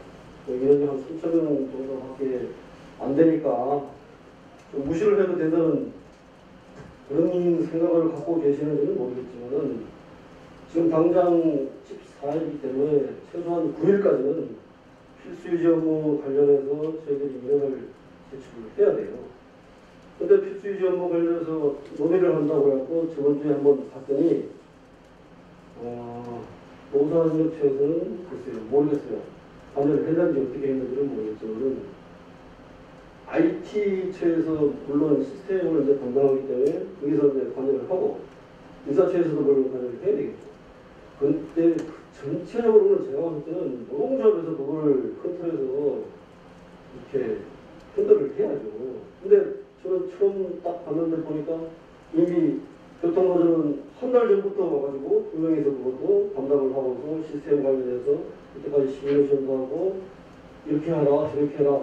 여기는 한 3,000명 정도밖에 안 되니까 좀 무시를 해도 된다는 그런 생각을 갖고 계시는지는 모르겠지만은 지금 당장 14일이기 때문에 최소한 9일까지는 필수유지 업무 관련해서 저희들이 민원을 제출을 해야 돼요. 근데 필수유지 업무 관련해서 논의를 한다고 해갖고 저번 주에 한번 봤더니 노사협력처에서는 글쎄요 모르겠어요. 관여를 했는지 어떻게 했는지는 모르겠지만 IT처에서 물론 시스템을 이제 담당하기 때문에 여기서 이제 관여를 하고 인사처에서도 물론 관여를 해야 되겠죠. 근데 전체적으로는 제가 봤을 때는 노동조합에서 그걸 컨트롤해서 이렇게 핸들을 해야죠. 근데 저는 처음 딱 봤는데 보니까 이미 교통노조는 한 달 전부터 와가지고 두 명이서 그것도 담당을 하고서 시스템 관련해서 이때까지 시뮬레이션도 하고 이렇게 하라 저렇게 해라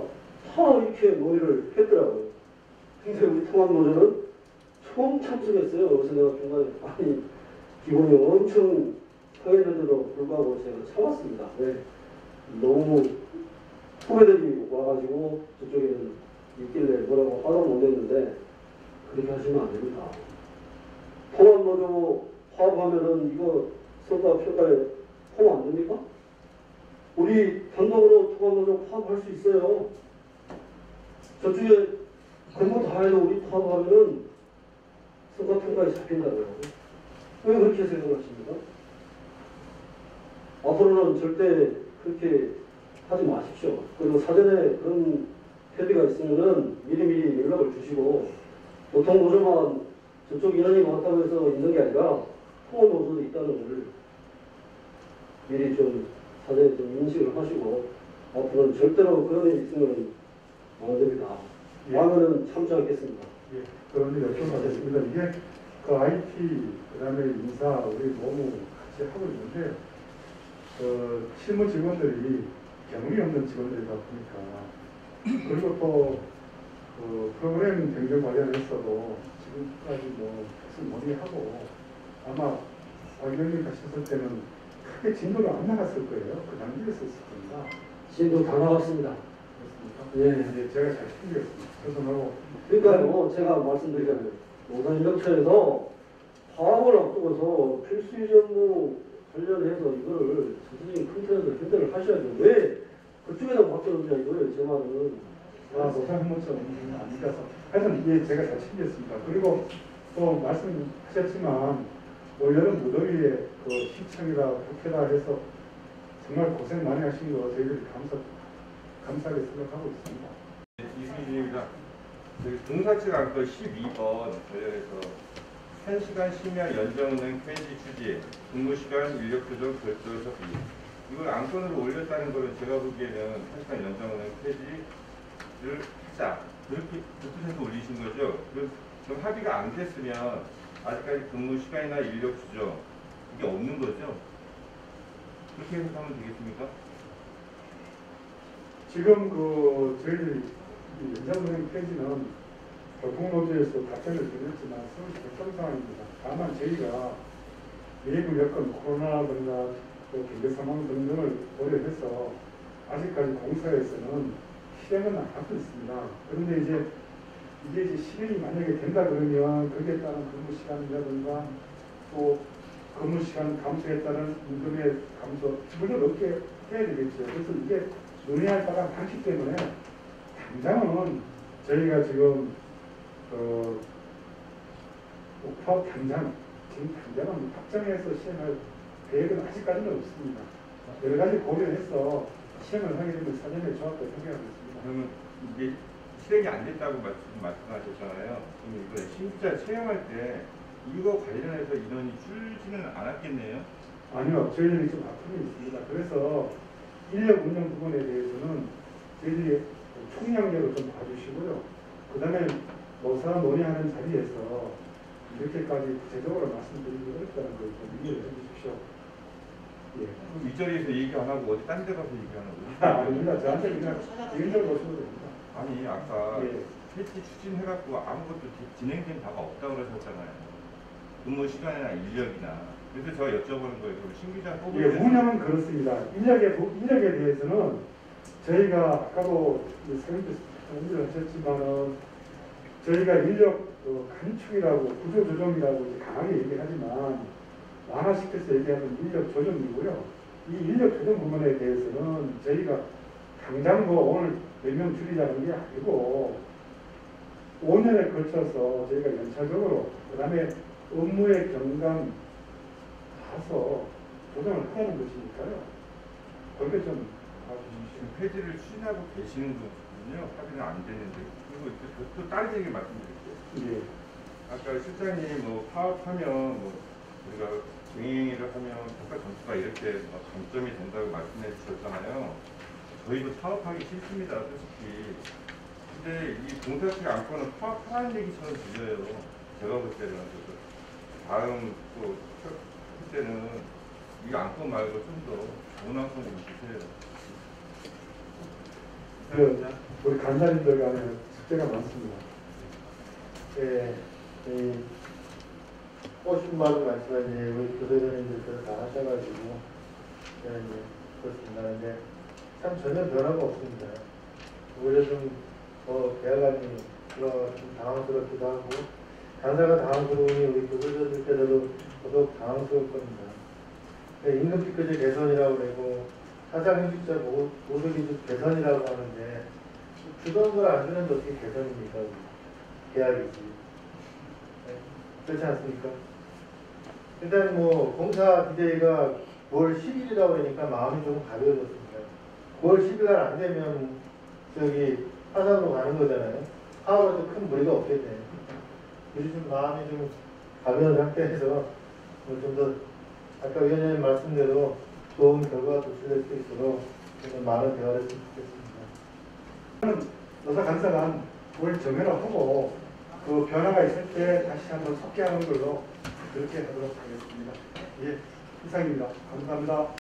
다 이렇게 논의를 했더라고요. 근데 우리 통합노조는 처음 참석했어요. 그래서 내가 중간에 아니 기분이 엄청 상했는데도 불구하고 제가 참았습니다. 네. 너무 후배들이 와가지고 저쪽에는 있길래 뭐라고 화를 못 냈는데 그렇게 하시면 안 됩니다. 통합노조 파업하면은 이거 성과평가에 포함 안 됩니까? 우리 단독으로 통합노조 파업할 수 있어요. 저쪽에 그런 거 다 해도 우리 파업하면은 성과평가에 잡힌다고요. 왜 그렇게 생각하십니까? 앞으로는 절대 그렇게 하지 마십시오. 그리고 사전에 그런 협의가 있으면은 미리미리 연락을 주시고 보통 노조만 저쪽 인원이 많다고 해서 있는 게 아니라 통합노조도 있다는 걸 미리 좀 사전에 좀 인식을 하시고 앞으로는 절대로 그런 일이 있으면 안 됩니다. 하면은 참지 않겠습니다. 예, 그런 일 여쭤보겠습니다. 이게 그 IT, 그 다음에 인사, 우리 너무 같이 하고 있는데 그 실무 직원들이 경험이 없는 직원들이다 보니까 그리고 또 그 프로그램 변경 관련해서도 지금까지 뭐 계속 논의하고 아마 관련이 가셨을 때는 크게 진도가 안 나갔을 거예요. 그 단계였었을 겁니다. 진도 다 나갔습니다. 그렇습니까? 예, 제가 잘 챙겼습니다. 그래서 그러니까요, 제가 말씀드리자면 노사협력처에서 파업을 앞두고서 필수유지 업무 관련 해서 이거를 전체적인 큰 틀에서 판단을 하셔야죠. 왜 그쪽에다 바꿔놓냐 이거예요, 제 말은. 노사 현무점 아니라서 하여튼 이게 제가 잘 챙겼습니다. 그리고 또 말씀하셨지만 여름 무더위에 그 시청이다 국회다 해서 정말 고생 많이 하신 거 저희들이 감사하게 생각하고 있습니다. 이승진입니다. 동사측 안건 12번 저희에서 1시간 심야 연장은행 폐지 추진, 근무시간 인력 조정 별도 협의. 이걸 안건으로 올렸다는 것은 제가 보기에는 1시간 연장은행 폐지를 하자. 그렇게 뜻해서 올리신 거죠. 그럼 합의가 안 됐으면 아직까지 근무시간이나 인력 조정 이게 없는 거죠. 그렇게 해석하면 되겠습니까? 지금 저희들이 연장은행 폐지는 교통노조에서 답변을 드렸지만 서울 결정 상황입니다. 다만 저희가 외부 여건 코로나든가 또 경제 상황 등등을 고려해서 아직까지 공사에서는 실행은 안 하고 있습니다. 그런데 이게 실행이 만약에 된다 그러면 거기에 따른 근무 시간이라든가 또 근무 시간 감소에 따른 임금의 감소 물론 없게 해야 되겠죠. 그래서 이게 논의할 바가 많기 때문에 당장은 저희가 지금 파업 당장은 확정해서 시행할 계획은 아직까지는 없습니다. 여러 가지 고려해서 시행을 하게 되면 사전에 조합도 생각하고 있습니다. 그러면 이게 실행이 안 됐다고 말씀하셨잖아요. 그럼 이거 신규자 채용할 때 이거 관련해서 인원이 줄지는 않았겠네요? 아니요, 저희들이 좀 아픔이 있습니다. 그래서 인력 운영 부분에 대해서는 저희들이 총량력을 좀 봐주시고요. 그 다음에 노사 논의하는 자리에서 이렇게까지 구체적으로 말씀드리기 어렵다는 걸 좀 이해를 해주십시오. 예. 그럼 이 자리에서 얘기 안 하고 어디 딴 데 가서 얘기하는 거죠? 아닙니다. 저한테 그냥 개인적으로 오셔도 됩니다. 아니 아까 예. 폐지 추진해갖고 아무것도 진행된 바가 없다고 그러셨잖아요. 근무 시간이나 인력이나. 그래서 제가 여쭤보는 거예요. 그럼 신규자 뽑을 예, 때 운영은 그렇습니다. 인력에 대해서는 저희가 아까도 선생님께서 언급을 하셨지만은 저희가 인력 간축이라고 구조조정이라고 이제 강하게 얘기하지만 완화시켜서 얘기하는 인력 조정이고요. 이 인력 조정 부분에 대해서는 저희가 당장 오늘 몇 명 줄이자는 게 아니고 5년에 걸쳐서 저희가 연차적으로 그 다음에 업무의 경감 가서 조정을 하는 것이니까요. 그렇게 좀 봐주십시오. 폐지를 추진하고 계시는 거군요. 합의는 안 되는데. 그리고 또 다른 얘기 말씀드릴게요. 예. 아까 실장님 파업하면 우리가 쟁행위를 하면 평가 점수가 이렇게 장점이 된다고 말씀해 주셨잖아요. 저희도 파업하기 싫습니다, 솔직히. 근데 이 공사측 안건은 파업하라는 얘기처럼 들려요. 제가 볼 때는. 다음 또 때는 이 안건 말고 좀 더 좋은 안건 좀 주세요. 우리 간사님들 간에 숙제가 많습니다. 네, 오신 말을 말씀하신 우리 교도관님들께서 다 하셔가지고 그렇습니다. 근데 참 전혀 변화가 없습니다. 오히려 좀 대화관이 좀 당황스럽기도 하고 당사가 당황스러우니 우리 교도관들께서도 더더욱 당황스러울 겁니다. 임금 피크제 개선이라고 그러고 사장행직자 모두기준 개선이라고 하는데 주던 걸 안 주는데 어떻게 개선입니까? 계약이지. 네, 그렇지 않습니까? 일단 공사 디데이가 9월 10일이라고 그러니까 마음이 좀 가벼워졌습니다. 9월 10일 날 안 되면 화상으로 가는 거잖아요. 파업에도 큰 무리가 없겠네. 그래서 좀 마음이 좀 가벼운 상태에서 좀 더 아까 위원장님 말씀대로 좋은 결과가 도출될 수 있도록 좀 많은 대화를 했으면 좋겠습니다. 노사 간사가 뭘 정해를 하고 그 변화가 있을 때 다시 한번 속개하는 걸로 그렇게 하도록 하겠습니다. 예, 이상입니다. 감사합니다.